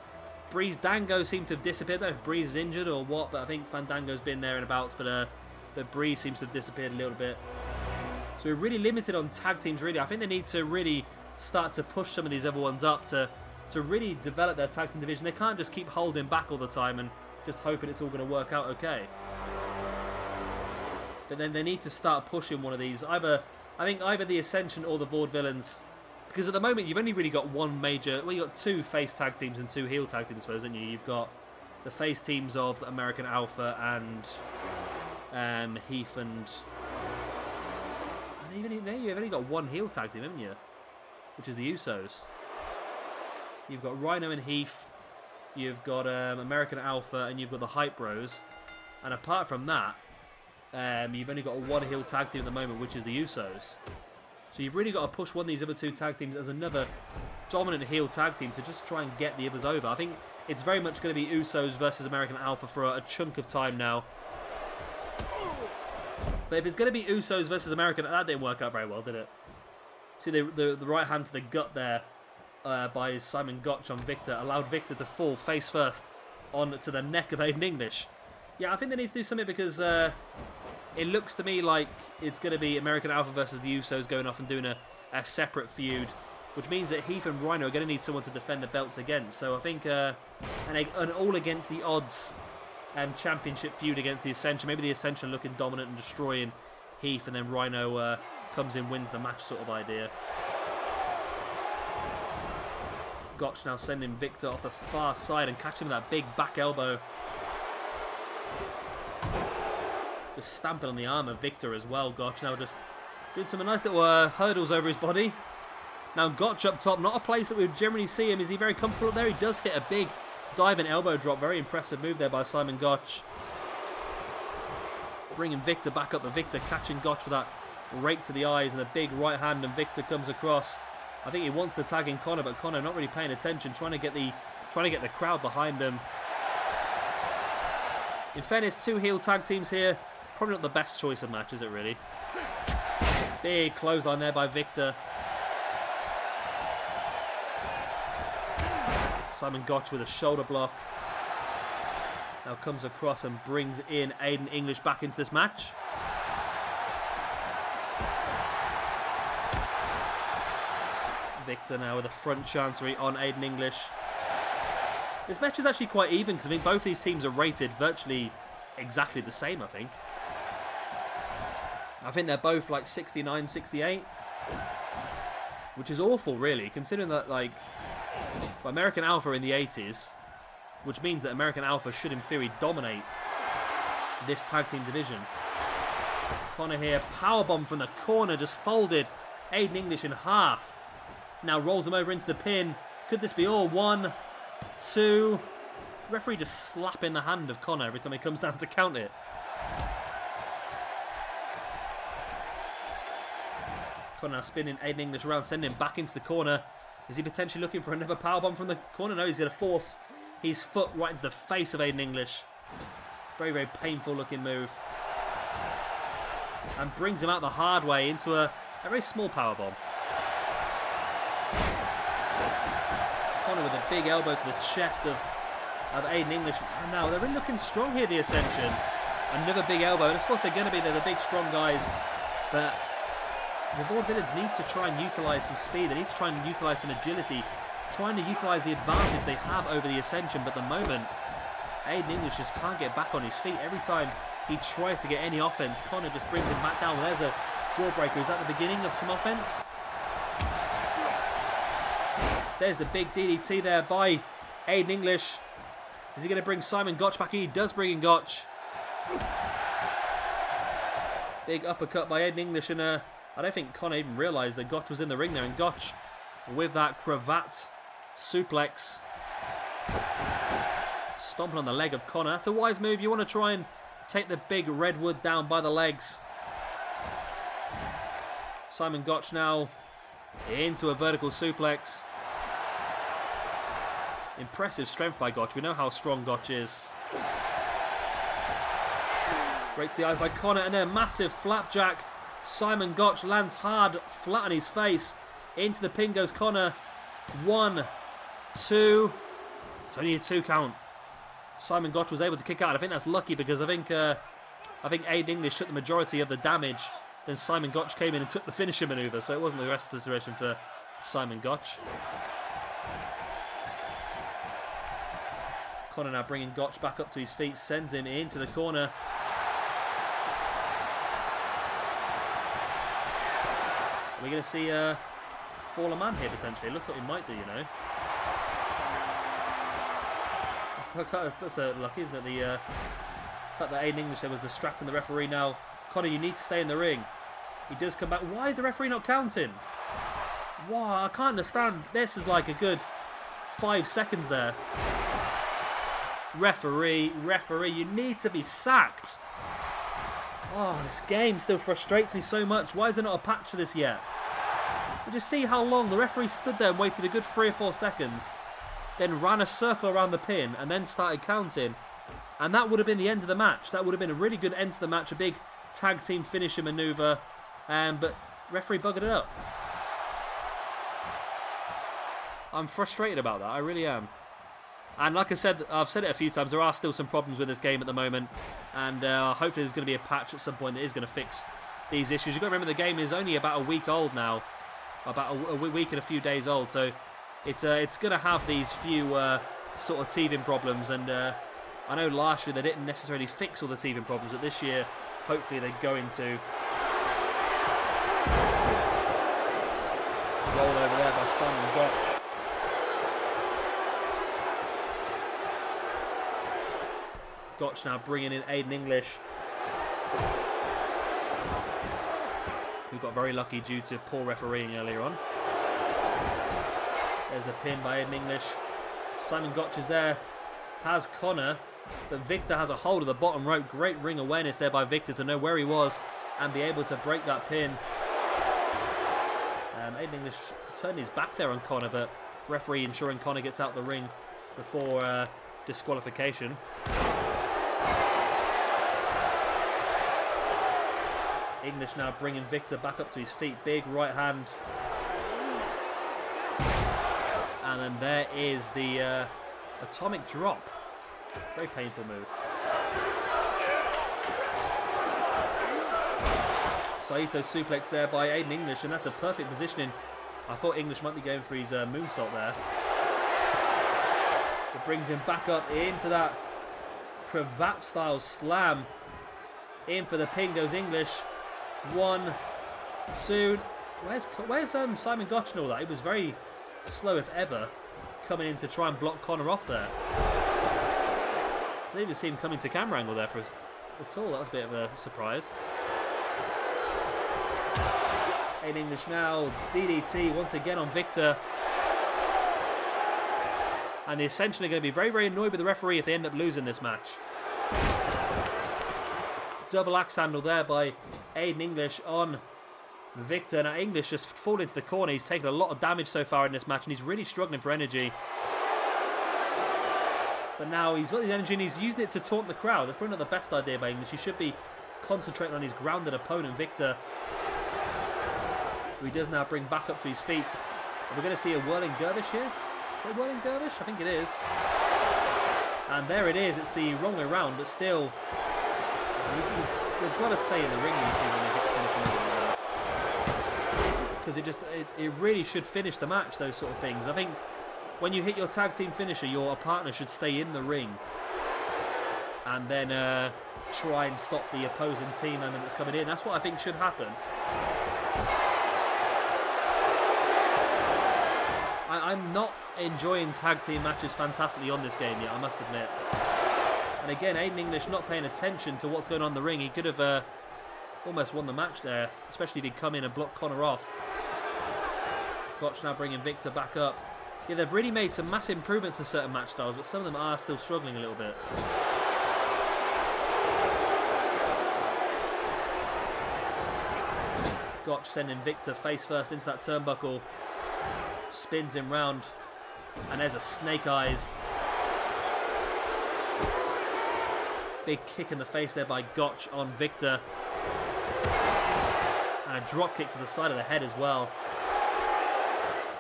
Speaker 1: Breeze Dango seems to have disappeared. I don't know if Breeze is injured or what, but I think Fandango's been there and abouts, but Breeze seems to have disappeared a little bit. So we're really limited on tag teams, really. I think they need to really start to push some of these other ones up to really develop their tag team division. They can't just keep holding back all the time and just hoping it's all going to work out okay. But then they need to start pushing one of these. I think either the Ascension or the Vaudevillains. Because at the moment you've only really got one major... Well, you've got two face tag teams and two heel tag teams, I suppose, haven't you? You've got the face teams of American Alpha and Heath and... You've only got one heel tag team, haven't you? Which is the Usos. You've got Rhino and Heath. You've got American Alpha, and you've got the Hype Bros. And apart from that, you've only got one heel tag team at the moment, which is the Usos. So you've really got to push one of these other two tag teams as another dominant heel tag team to just try and get the others over. I think it's very much going to be Usos versus American Alpha for a chunk of time now. But if it's going to be Usos versus American... That didn't work out very well, did it? See, the right hand to the gut there by Simon Gotch on Victor allowed Victor to fall face first onto the neck of Aiden English. Yeah, I think they need to do something because it looks to me like it's going to be American Alpha versus the Usos going off and doing a separate feud, which means that Heath and Rhino are going to need someone to defend the belts against. So I think an all against the odds championship feud against the Ascension. Maybe the Ascension looking dominant and destroying Heath, and then Rhino comes in, wins the match sort of idea. Gotch now sending Victor off the far side and catching with that big back elbow. Just stamping on the arm of Victor as well. Gotch now just doing some nice little hurdles over his body. Now Gotch up top, not a place that we would generally see him. Is he very comfortable up there? He does hit a big diving elbow drop. Very impressive move there by Simon Gotch. Bringing Victor back up, but Victor catching Gotch with that rake to the eyes and a big right hand, and Victor comes across. I think he wants to tag in Connor, but Connor not really paying attention, trying to get the crowd behind him. In fairness, two heel tag teams here. Probably not the best choice of match, is it really? Big clothesline there by Victor. Simon Gotch with a shoulder block. Now comes across and brings in Aiden English back into this match. Victor now with a front chancery on Aiden English. This match is actually quite even because I mean both these teams are rated virtually exactly the same, I think. I think they're both like 69, 68. Which is awful really, considering that like American Alpha in the 80s, which means that American Alpha should in theory dominate this tag team division. Connor here, powerbomb from the corner, just folded Aiden English in half. Now rolls him over into the pin. Could this be all? 1, 2. Referee just slapping the hand of Connor every time he comes down to count it. Connor now spinning Aiden English around, sending him back into the corner. Is he potentially looking for another powerbomb from the corner? No, he's going to force his foot right into the face of Aiden English. Very, very painful looking move. And brings him out the hard way into a very small powerbomb. Connor with a big elbow to the chest of Aiden English. And now they're really looking strong here, the Ascension. Another big elbow, and of course they're going to be the big strong guys, but the Vaudevillains need to try and utilise some speed. They need to try and utilise some agility, trying to utilise the advantage they have over the Ascension. But at the moment, Aiden English just can't get back on his feet. Every time he tries to get any offense, Connor just brings him back down. Well, there's a jawbreaker. Is that the beginning of some offense? There's the big DDT there by Aiden English. Is he going to bring Simon Gotch back? He does bring in Gotch. Big uppercut by Aiden English, and I don't think Connor even realised that Gotch was in the ring there. And Gotch with that cravat suplex, stomping on the leg of Connor. That's a wise move. You want to try and take the big redwood down by the legs. Simon Gotch now into a vertical suplex. Impressive strength by Gotch. We know how strong Gotch is. Right to the eyes by Connor, and then massive flapjack. Simon Gotch lands hard, flat on his face. Into the pin goes Connor. 1, 2. It's only a 2 count. Simon Gotch was able to kick out. I think that's lucky because I think Aiden English took the majority of the damage. Then Simon Gotch came in and took the finisher maneuver, so it wasn't the rest of the situation for Simon Gotch. Connor now bringing Gotch back up to his feet, sends him into the corner. We're going to see fall a man here potentially. It looks like we might do, you know. That's lucky, isn't it? The fact that Aiden English there was distracting the referee. Now, Connor, you need to stay in the ring. He does come back. Why is the referee not counting? Wow, I can't understand. This is like a good 5 seconds there. Referee, you need to be sacked. Oh, this game still frustrates me so much. Why is there not a patch for this yet? You just see how long the referee stood there and waited a good 3 or 4 seconds, then ran a circle around the pin and then started counting. And that would have been the end of the match. That would have been a really good end to the match, a big tag team finisher maneuver. But referee buggered it up. I'm frustrated about that, I really am. And like I said, I've said it a few times, there are still some problems with this game at the moment. And hopefully there's going to be a patch at some point that is going to fix these issues. You've got to remember the game is only about a week old now. About a week and a few days old. So it's going to have these few sort of teething problems. And I know last year they didn't necessarily fix all the teething problems, but this year hopefully they're going to. Roll over there by Simon Gotch. Gotch now bringing in Aiden English, who got very lucky due to poor refereeing earlier on. There's the pin by Aiden English. Simon Gotch is there, has Connor, but Victor has a hold of the bottom rope. Great ring awareness there by Victor to know where he was and be able to break that pin. Aiden English turned his back there on Connor, but referee ensuring Connor gets out the ring before disqualification. English now bringing Victor back up to his feet. Big right hand. And then there is the atomic drop. Very painful move. Saito suplex there by Aiden English, and that's a perfect positioning. I thought English might be going for his moonsault there. It brings him back up into that cravat style slam. In for the pin goes English. 1, 2. Where's Simon Gotch and all that? He was very slow, if ever, coming in to try and block Connor off there. I didn't even see him coming to camera angle there for us at all. That was a bit of a surprise. Aiden English now, DDT once again on Victor. And they're essentially going to be very, very annoyed with the referee if they end up losing this match. Double axe handle there by Aiden English on Victor. Now English just falling into the corner. He's taken a lot of damage so far in this match and he's really struggling for energy. But now he's got his energy and he's using it to taunt the crowd. That's probably not the best idea by English. He should be concentrating on his grounded opponent, Victor, who he does now bring back up to his feet. Are we going to see a whirling dervish here? Is it a whirling dervish? I think it is. And there it is. It's the wrong way around, but still You've got to stay in the ring usually when you hit the finishing move like that. Because it really should finish the match, those sort of things. I think when you hit your tag team finisher, your partner should stay in the ring and then try and stop the opposing team member that's coming in. That's what I think should happen. I'm not enjoying tag team matches fantastically on this game yet, I must admit. And again, Aiden English not paying attention to what's going on in the ring. He could have almost won the match there, especially if he'd come in and block Connor off. Gotch now bringing Victor back up. Yeah, they've really made some massive improvements to certain match styles, but some of them are still struggling a little bit. Gotch sending Victor face first into that turnbuckle. Spins him round. And there's a snake eyes. Big kick in the face there by Gotch on Victor. And a drop kick to the side of the head as well.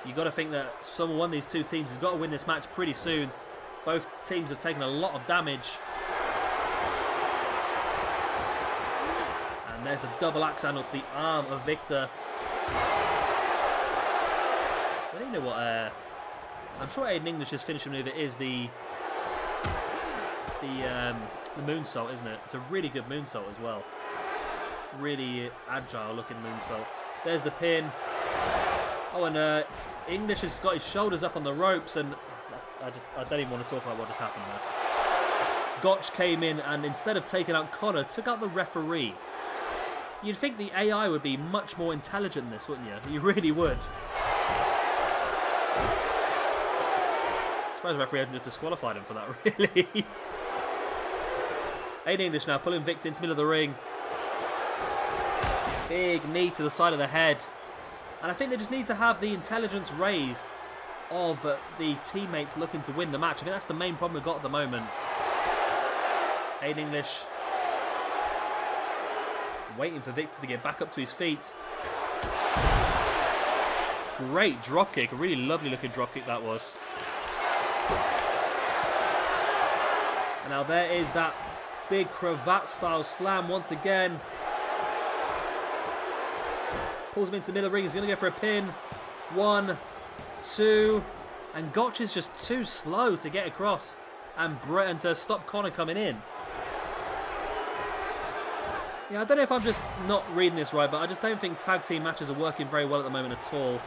Speaker 1: You've got to think that one of these two teams has got to win this match pretty soon. Both teams have taken a lot of damage. And there's the double axe handle to the arm of Victor. Well, you know what? I'm sure Aiden English's finishing move is the moonsault, isn't it? It's a really good moonsault as well. Really agile looking moonsault. There's the pin. Oh, and English has got his shoulders up on the ropes, and I don't even want to talk about what just happened there. Gotch came in and instead of taking out Connor, took out the referee. You'd think the AI would be much more intelligent than this, wouldn't you? You really would. I suppose the referee hadn't just disqualified him for that, really. Aiden English now pulling Victor into the middle of the ring. Big knee to the side of the head. And I think they just need to have the intelligence raised of the teammates looking to win the match. I think that's the main problem we've got at the moment. Aiden English waiting for Victor to get back up to his feet. Great dropkick. A really lovely looking dropkick that was. And now there is that big cravat style slam once again. Pulls him into the middle of the ring. He's going to go for a pin. 1, 2. And Gotch is just too slow to get across and to stop Connor coming in. Yeah, I don't know if I'm just not reading this right, but I just don't think tag team matches are working very well at the moment at all.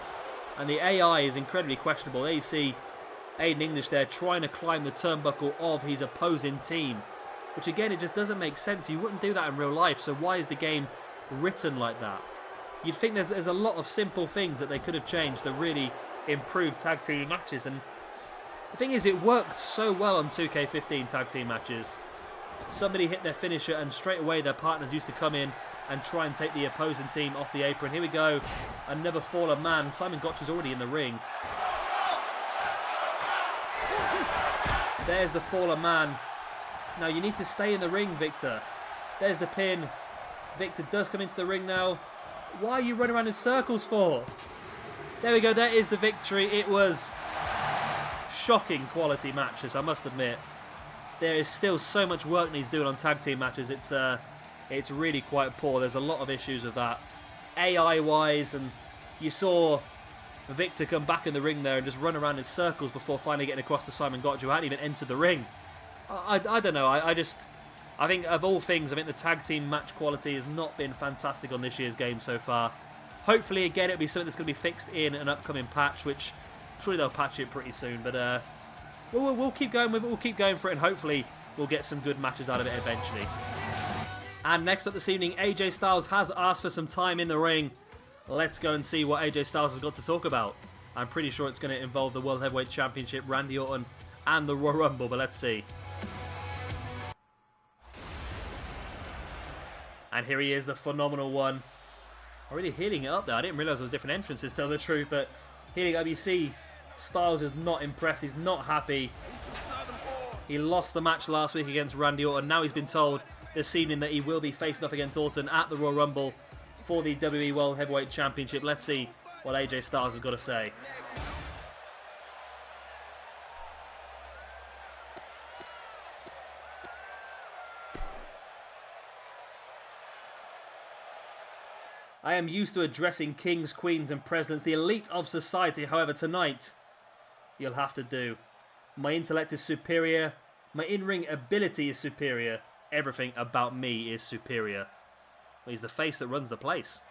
Speaker 1: And the AI is incredibly questionable. There you see Aiden English there trying to climb the turnbuckle of his opposing team. Which again, it just doesn't make sense. You wouldn't do that in real life, so why is the game written like that? You'd think there's a lot of simple things that they could have changed to really improve tag team matches. And the thing is, it worked so well on 2K15 tag team matches. Somebody hit their finisher and straight away their partners used to come in and try and take the opposing team off the apron. Here we go. Another fallen man. Simon Gotch is already in the ring. There's the fallen man. Now you need to stay in the ring, Victor. There's the pin. Victor does come into the ring now. Why are you running around in circles for? There we go, there is the victory. It was shocking quality matches, I must admit. There is still so much work needs doing on tag team matches. It's really quite poor. There's a lot of issues with that. AI-wise, and you saw Victor come back in the ring there and just run around in circles before finally getting across to Simon Gotch, who hadn't even entered the ring. I don't know, I think of all things, I think the tag team match quality has not been fantastic on this year's game so far. Hopefully, again, it'll be something that's going to be fixed in an upcoming patch, which I'm sure they'll patch it pretty soon. But we'll keep going with it. We'll keep going for it, and hopefully we'll get some good matches out of it eventually. And next up this evening, AJ Styles has asked for some time in the ring. Let's go and see what AJ Styles has got to talk about. I'm pretty sure it's going to involve the World Heavyweight Championship, Randy Orton, and the Royal Rumble, but let's see. And here he is, the phenomenal one. Already healing it up there. I didn't realise there was different entrances, to tell the truth, but healing up. You see, Styles is not impressed. He's not happy. He lost the match last week against Randy Orton. Now he's been told this evening that he will be facing off against Orton at the Royal Rumble for the WWE World Heavyweight Championship. Let's see what AJ Styles has got to say. I am used to addressing kings, queens and presidents, the elite of society. However, tonight, you'll have to do. My intellect is superior. My in-ring ability is superior. Everything about me is superior. Well, he's the face that runs the place.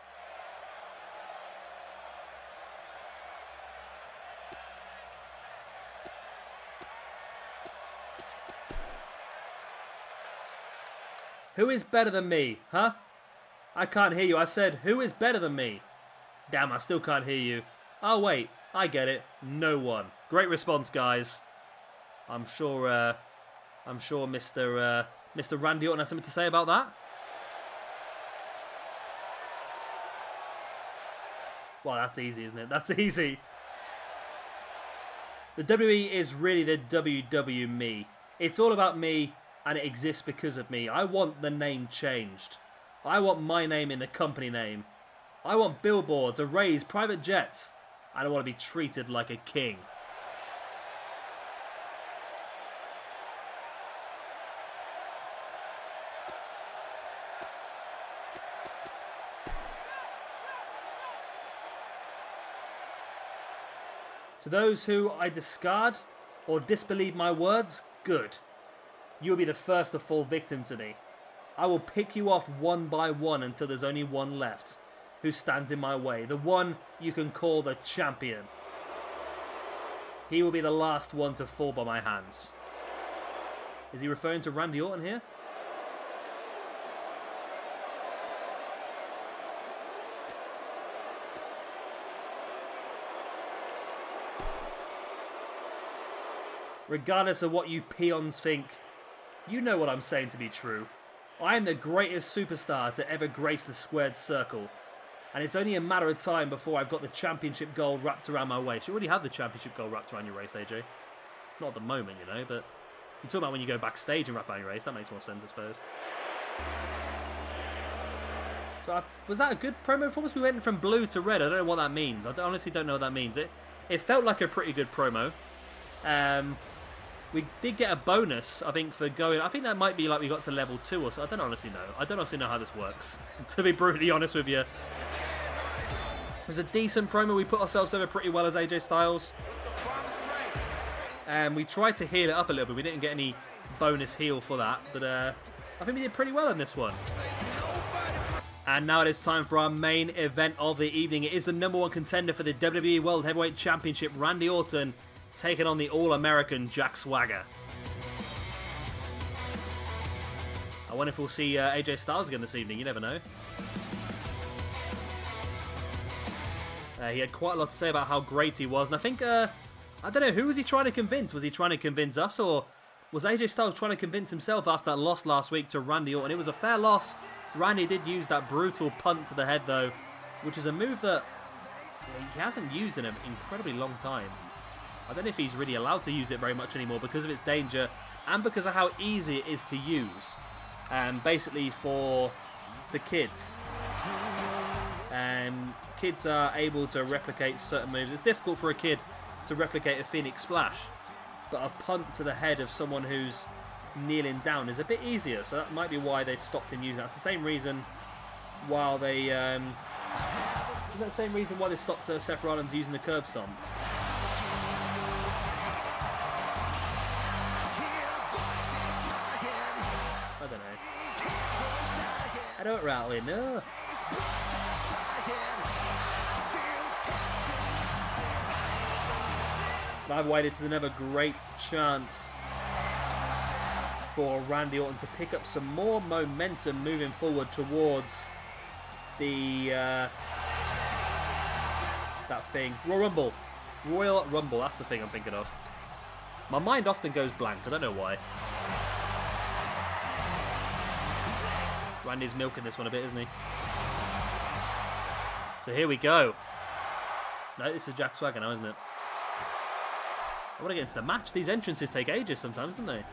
Speaker 1: Who is better than me, huh? I can't hear you. I said, who is better than me? Damn, I still can't hear you. Oh, wait. I get it. No one. Great response, guys. I'm sure Mr. Randy Orton has something to say about that. Well, that's easy, isn't it? That's easy. The WWE is really the WW me. It's all about me, and it exists because of me. I want the name changed. I want my name in the company name. I want billboards, a raise, private jets. And I want to be treated like a king. To those who I discard or disbelieve my words, good. You will be the first to fall victim to me. I will pick you off one by one until there's only one left who stands in my way. The one you can call the champion. He will be the last one to fall by my hands. Is he referring to Randy Orton here? Regardless of what you peons think, you know what I'm saying to be true. I am the greatest superstar to ever grace the squared circle. And it's only a matter of time before I've got the championship gold wrapped around my waist. You already have the championship gold wrapped around your waist, AJ. Not at the moment, you know, but you're talking about when you go backstage and wrap around your waist. That makes more sense, I suppose. So, was that a good promo performance? We went from blue to red. I don't know what that means. I honestly don't know what that means. It felt like a pretty good promo. We did get a bonus, I think, for going... I think that might be like we got to level 2 or so. I don't honestly know. I don't honestly know how this works, to be brutally honest with you. It was a decent promo. We put ourselves over pretty well as AJ Styles. We tried to heal it up a little bit. We didn't get any bonus heal for that. But I think we did pretty well in this one. And now it is time for our main event of the evening. It is the #1 contender for the WWE World Heavyweight Championship, Randy Orton, taking on the All-American Jack Swagger. I wonder if we'll see AJ Styles again this evening. You never know. He had quite a lot to say about how great he was. And I think, I don't know, who was he trying to convince? Was he trying to convince us, or was AJ Styles trying to convince himself after that loss last week to Randy Orton? It was a fair loss. Randy did use that brutal punt to the head, though, which is a move that he hasn't used in an incredibly long time. I don't know if he's really allowed to use it very much anymore because of its danger and because of how easy it is to use. Basically for the kids. Kids are able to replicate certain moves. It's difficult for a kid to replicate a Phoenix Splash, but a punt to the head of someone who's kneeling down is a bit easier, so that might be why they stopped him using that. It's the same reason why they stopped Seth Rollins using the curb stomp. I don't know. I don't really know. By the way, this is another great chance for Randy Orton to pick up some more momentum moving forward towards the that thing. Royal Rumble, that's the thing I'm thinking of. My mind often goes blank, I don't know why. Randy's milking this one a bit, isn't he? So here we go. No, this is Jack Swagger now, isn't it? I want to get into the match. These entrances take ages sometimes, don't they?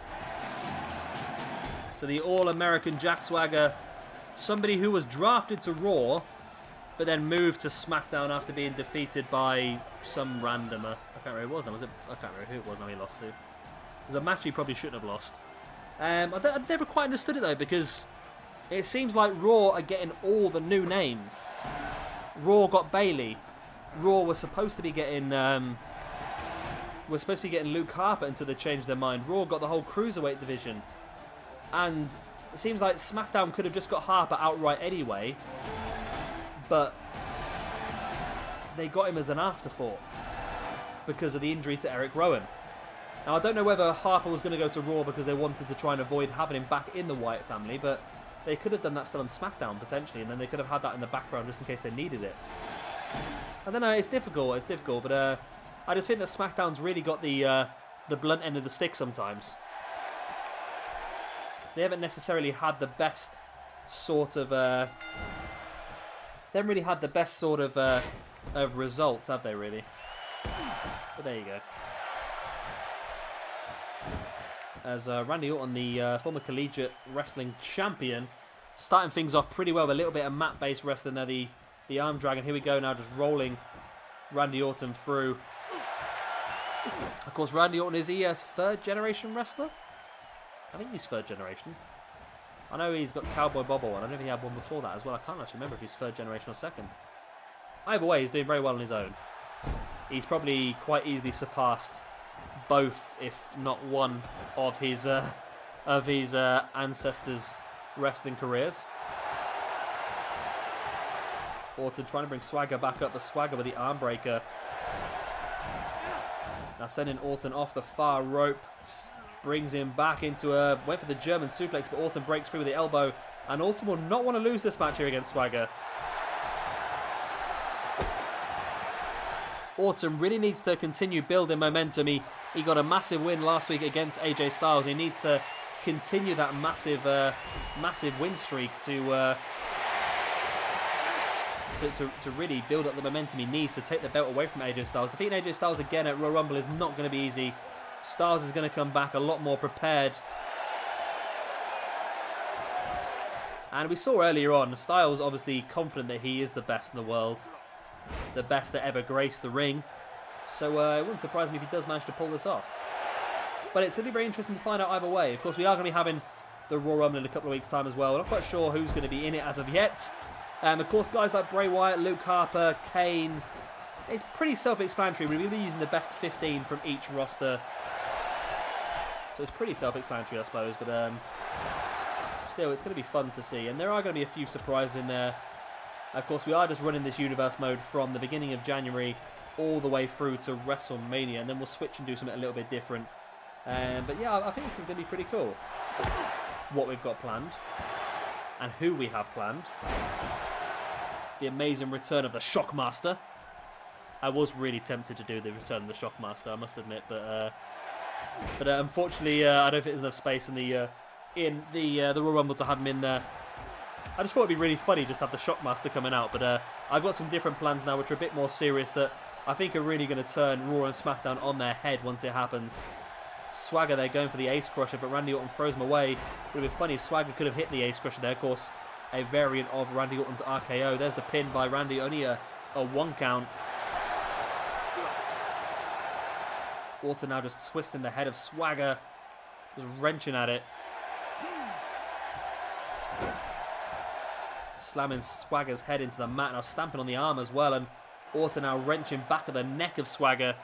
Speaker 1: So the All-American Jack Swagger, somebody who was drafted to Raw, but then moved to Smackdown after being defeated by some randomer. I can't remember who it was now. I can't remember who it was now he lost to. It was a match he probably shouldn't have lost. I've never quite understood it though, because it seems like Raw are getting all the new names. Raw got Bayley. Raw was supposed to be getting Luke Harper until they changed their mind. Raw got the whole cruiserweight division, and it seems like SmackDown could have just got Harper outright anyway, but they got him as an afterthought because of the injury to Eric Rowan. Now, I don't know whether Harper was going to go to Raw because they wanted to try and avoid having him back in the Wyatt family, but they could have done that still on SmackDown, potentially, and then they could have had that in the background just in case they needed it. I don't know, it's difficult, but I just think that SmackDown's really got the blunt end of the stick sometimes. They haven't necessarily had the best sort of... they haven't really had the best sort of results, have they, really? But there you go. As Randy Orton, the former collegiate wrestling champion, starting things off pretty well with a little bit of mat-based wrestling there, the arm drag, and here we go now, just rolling Randy Orton through. Of course, Randy Orton, is he a third-generation wrestler? I think he's third generation. I know he's got Cowboy Bob one. I don't know if he had one before that as well. I can't actually remember if he's third generation or second. Either way, he's doing very well on his own. He's probably quite easily surpassed both, if not one, of his ancestors' wrestling careers. Orton trying to bring Swagger back up, but Swagger with the arm breaker. Now sending Orton off the far rope. Brings him back into went for the German suplex, but Orton breaks free with the elbow. And Orton will not want to lose this match here against Swagger. Orton really needs to continue building momentum. He got a massive win last week against AJ Styles. He needs to continue that massive win streak to really build up the momentum he needs to take the belt away from AJ Styles. Defeating AJ Styles again at Royal Rumble is not going to be easy. Styles is going to come back a lot more prepared. And we saw earlier on, Styles obviously confident that he is the best in the world. The best that ever graced the ring. So it wouldn't surprise me if he does manage to pull this off. But it's going to be very interesting to find out either way. Of course, we are going to be having the Royal Rumble in a couple of weeks' time as well. We're not quite sure who's going to be in it as of yet. Of course, guys like Bray Wyatt, Luke Harper, Kane. It's pretty self-explanatory. We're going to be using the best 15 from each roster. So it's pretty self-explanatory, I suppose, but still, it's going to be fun to see. And there are going to be a few surprises in there. Of course, we are just running this universe mode from the beginning of January all the way through to WrestleMania, and then we'll switch and do something a little bit different. But yeah, I think this is going to be pretty cool. What we've got planned, and who we have planned. The amazing return of the Shockmaster. I was really tempted to do the return of the Shockmaster, I must admit, but unfortunately, I don't think there's enough space in the Royal Rumble to have him in there. I just thought it'd be really funny just to have the Shockmaster coming out, but I've got some different plans now which are a bit more serious that I think are really going to turn Raw and SmackDown on their head once it happens. Swagger, they're going for the Ace Crusher, but Randy Orton throws him away. It would have been funny if Swagger could have hit the Ace Crusher there. Of course, a variant of Randy Orton's RKO. There's the pin by Randy, only a 1 count. Orton now just twisting the head of Swagger, just wrenching at it. Slamming Swagger's head into the mat, now stamping on the arm as well, and Orton now wrenching back at the neck of Swagger.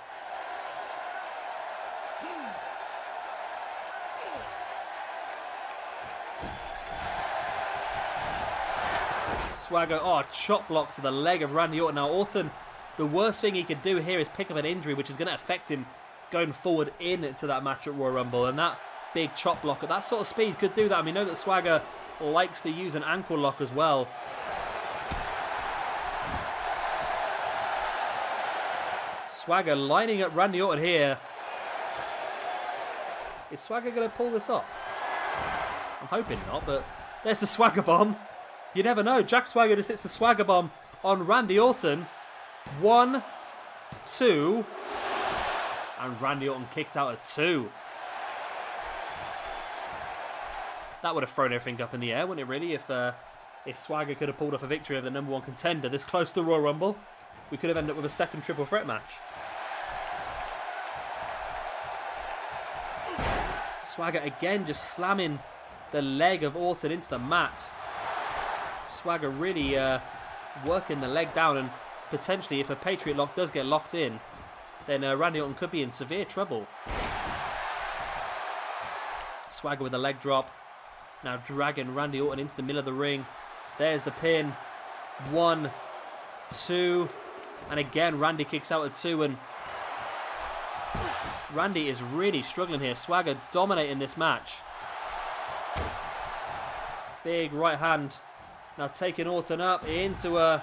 Speaker 1: Swagger, chop block to the leg of Randy Orton. Now Orton, the worst thing he could do here is pick up an injury, which is going to affect him going forward into that match at Royal Rumble, and that big chop block at that sort of speed could do that. And we know that Swagger likes to use an ankle lock as well. Swagger lining up Randy Orton here. Is Swagger going to pull this off? I'm hoping not, but there's the Swagger bomb. You never know. Jack Swagger just hits the Swagger bomb on Randy Orton. 1, 2, and Randy Orton kicked out at 2. That would have thrown everything up in the air, wouldn't it, really? If Swagger could have pulled off a victory over the #1 contender this close to Royal Rumble, we could have ended up with a second triple threat match. Swagger again just slamming the leg of Orton into the mat. Swagger really working the leg down, and potentially if a Patriot lock does get locked in, then Randy Orton could be in severe trouble. Swagger with a leg drop. Now dragging Randy Orton into the middle of the ring. There's the pin. 1, 2, and again Randy kicks out at 2, and Randy is really struggling here. Swagger dominating this match. Big right hand. Now taking Orton up into a...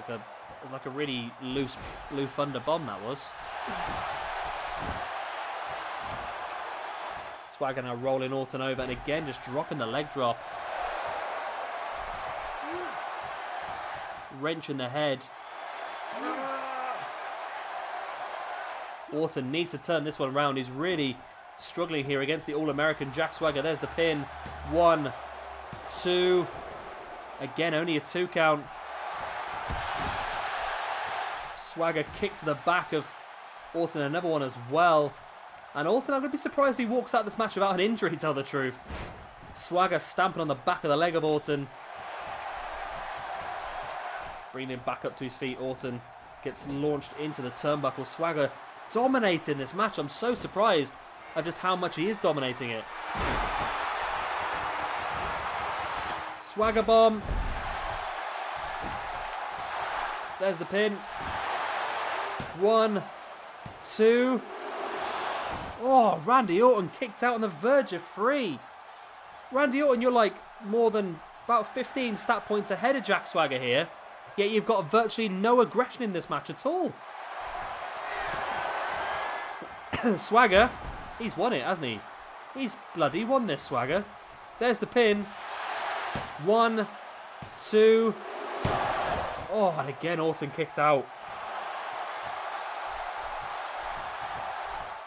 Speaker 1: That was like a really loose Blue Thunder bomb, that was. Swagger now rolling Orton over, and again just dropping the leg drop. Wrench in the head. Orton needs to turn this one around. He's really struggling here against the All-American Jack Swagger. There's the pin. 1, 2. Again, only a 2 count. Swagger kick to the back of Orton, another one as well. And Orton, I'm going to be surprised if he walks out this match without an injury, to tell the truth. Swagger stamping on the back of the leg of Orton. Bringing him back up to his feet. Orton gets launched into the turnbuckle. Swagger dominating this match. I'm so surprised at just how much he is dominating it. Swagger bomb. There's the pin. 1, 2. Oh, Randy Orton kicked out on the verge of 3. Randy Orton, you're like more than about 15 stat points ahead of Jack Swagger here. Yet you've got virtually no aggression in this match at all. Swagger, he's won it, hasn't he? He's bloody won this, Swagger. There's the pin. 1, 2. Oh, and again Orton kicked out.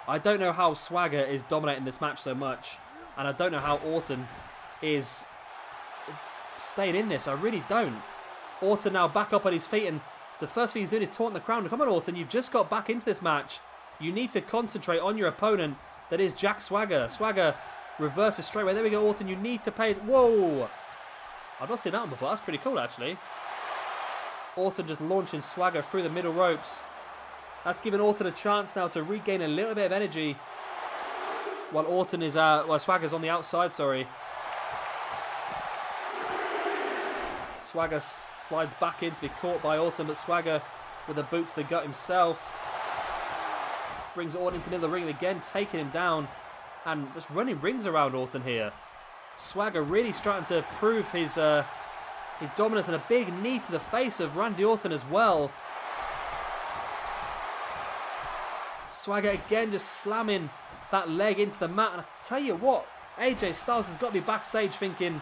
Speaker 1: I don't know how Swagger is dominating this match so much, and I don't know how Orton is staying in this. I really don't. Orton now back up on his feet, and the first thing he's doing is taunting the crowd. Come on, Orton, you've just got back into this match. You need to concentrate on your opponent, that is Jack Swagger. Swagger reverses straight away. There we go, Orton, you need to pay... Whoa! I've not seen that one before. That's pretty cool, actually. Orton just launching Swagger through the middle ropes. That's given Orton a chance now to regain a little bit of energy. While Orton is... Swagger's on the outside, sorry. Swagger slides back in to be caught by Orton, but Swagger with a boot to the gut himself. Brings Orton into the middle of the ring, and again taking him down and just running rings around Orton here. Swagger really starting to prove his dominance, and a big knee to the face of Randy Orton as well. Swagger again just slamming that leg into the mat, and I tell you what, AJ Styles has got to be backstage thinking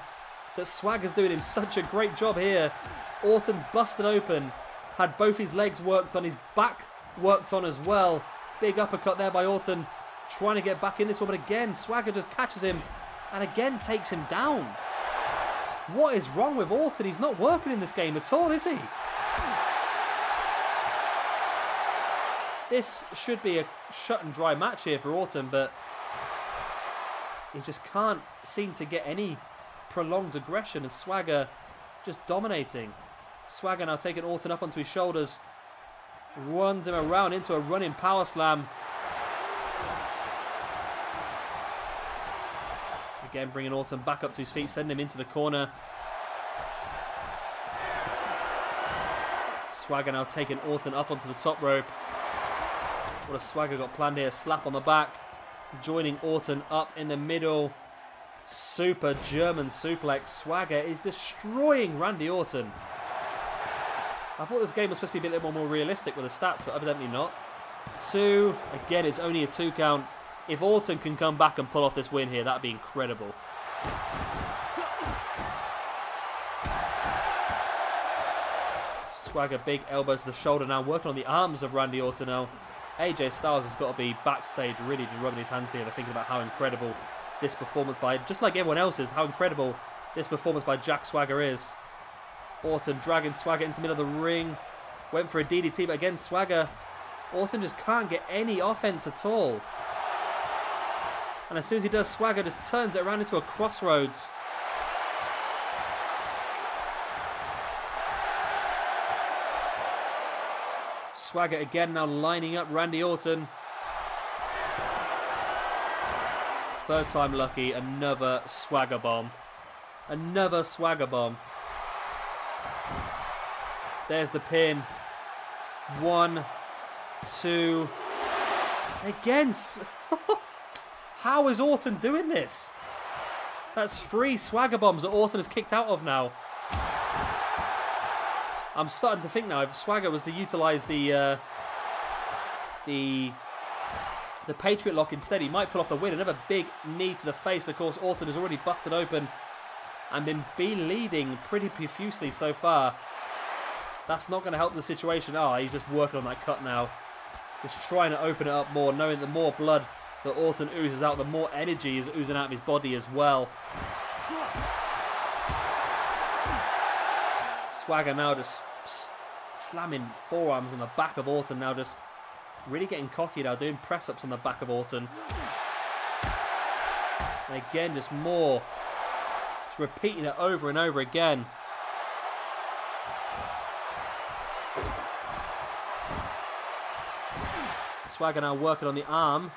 Speaker 1: that Swagger's doing him such a great job here. Orton's busted open, had both his legs worked on, his back worked on as well. Big uppercut there by Orton, trying to get back in this one, but again, Swagger just catches him and again takes him down. What is wrong with Orton? He's not working in this game at all, is he? This should be a shut and dry match here for Orton, but he just can't seem to get any prolonged aggression, and Swagger just dominating. Swagger now taking Orton up onto his shoulders, runs him around into a running power slam. Again bringing Orton back up to his feet, sending him into the corner. Swagger now taking Orton up onto the top rope. What has Swagger got planned here? Slap on the back, joining Orton up in the middle. Super German suplex. Swagger is destroying Randy Orton. I thought this game was supposed to be a little more realistic with the stats, but evidently not. 2. Again, it's only a 2 count. If Orton can come back and pull off this win here, that'd be incredible. Swagger, big elbow to the shoulder now, working on the arms of Randy Orton now. AJ Styles has got to be backstage really just rubbing his hands together, thinking about how incredible this performance by, just like everyone else's, how incredible this performance by Jack Swagger is. Orton dragging Swagger into the middle of the ring. Went for a DDT, but again, Swagger, Orton just can't get any offense at all. And as soon as he does, Swagger just turns it around into a crossroads. Swagger again now lining up Randy Orton. Third time lucky, another Swagger bomb. Another Swagger bomb. There's the pin. 1, 2. Again. How is Orton doing this? That's 3 Swagger bombs that Orton has kicked out of now. I'm starting to think now, if Swagger was to utilise the Patriot Lock instead, he might pull off the win. Another big knee to the face. Of course, Orton has already busted open and been bleeding pretty profusely so far. That's not going to help the situation. Oh, he's just working on that cut now. Just trying to open it up more, knowing the more blood that Orton oozes out, the more energy is oozing out of his body as well. Swagger now just slamming forearms on the back of Orton now, just really getting cocky now, doing press-ups on the back of Orton. And again, just more. Just repeating it over and over again. Swagger now working on the arm.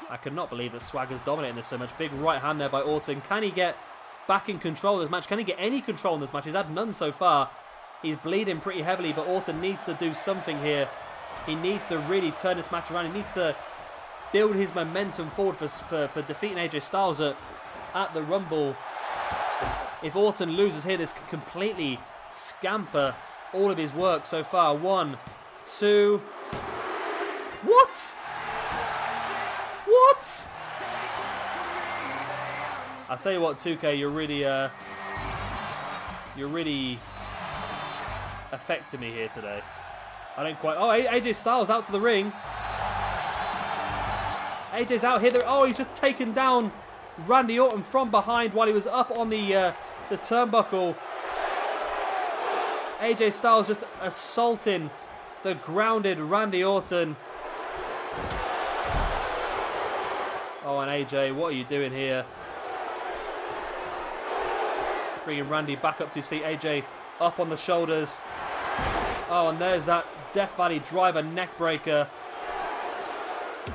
Speaker 1: I could not believe that Swagger's dominating this so much. Big right hand there by Orton. Can he get back in control of this match? Can he get any control in this match? He's had none so far. He's bleeding pretty heavily, but Orton needs to do something here. He needs to really turn this match around. He needs to build his momentum forward for defeating AJ Styles at the Rumble. If Orton loses here, this can completely scamper all of his work so far. 1, 2. What? What? I'll tell you what, 2K, you're really affecting me here today. I don't quite. Oh, AJ Styles out to the ring. AJ's out here. Oh, he's just taken down Randy Orton from behind while he was up on the turnbuckle. AJ Styles just assaulting the grounded Randy Orton. Oh, and AJ, what are you doing here? Bringing Randy back up to his feet. AJ up on the shoulders. Oh, and there's that Death Valley driver neck breaker.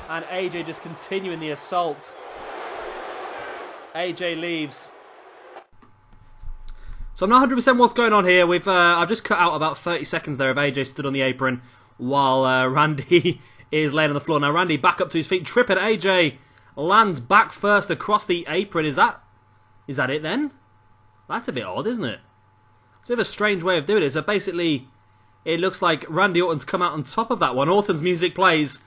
Speaker 1: And AJ just continuing the assault. AJ leaves. So I'm not 100% what's going on here. I've just cut out about 30 seconds there of AJ stood on the apron while Randy is laying on the floor. Now Randy back up to his feet, tripping AJ. Lands back first across the apron. Is that it then? That's a bit odd, isn't it? It's a bit of a strange way of doing it. So basically, it looks like Randy Orton's come out on top of that one. Orton's music plays,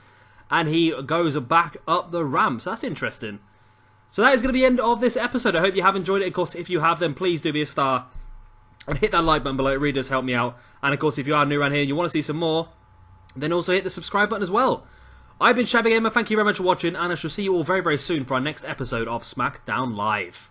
Speaker 1: and he goes back up the ramp. So that's interesting. So that is going to be the end of this episode. I hope you have enjoyed it. Of course, if you have, then please do be a star. And hit that like button below. It really does help me out. And of course, if you are new around here and you want to see some more, then also hit the subscribe button as well. I've been Shabby Gamer. Thank you very much for watching. And I shall see you all very, very soon for our next episode of Smackdown Live.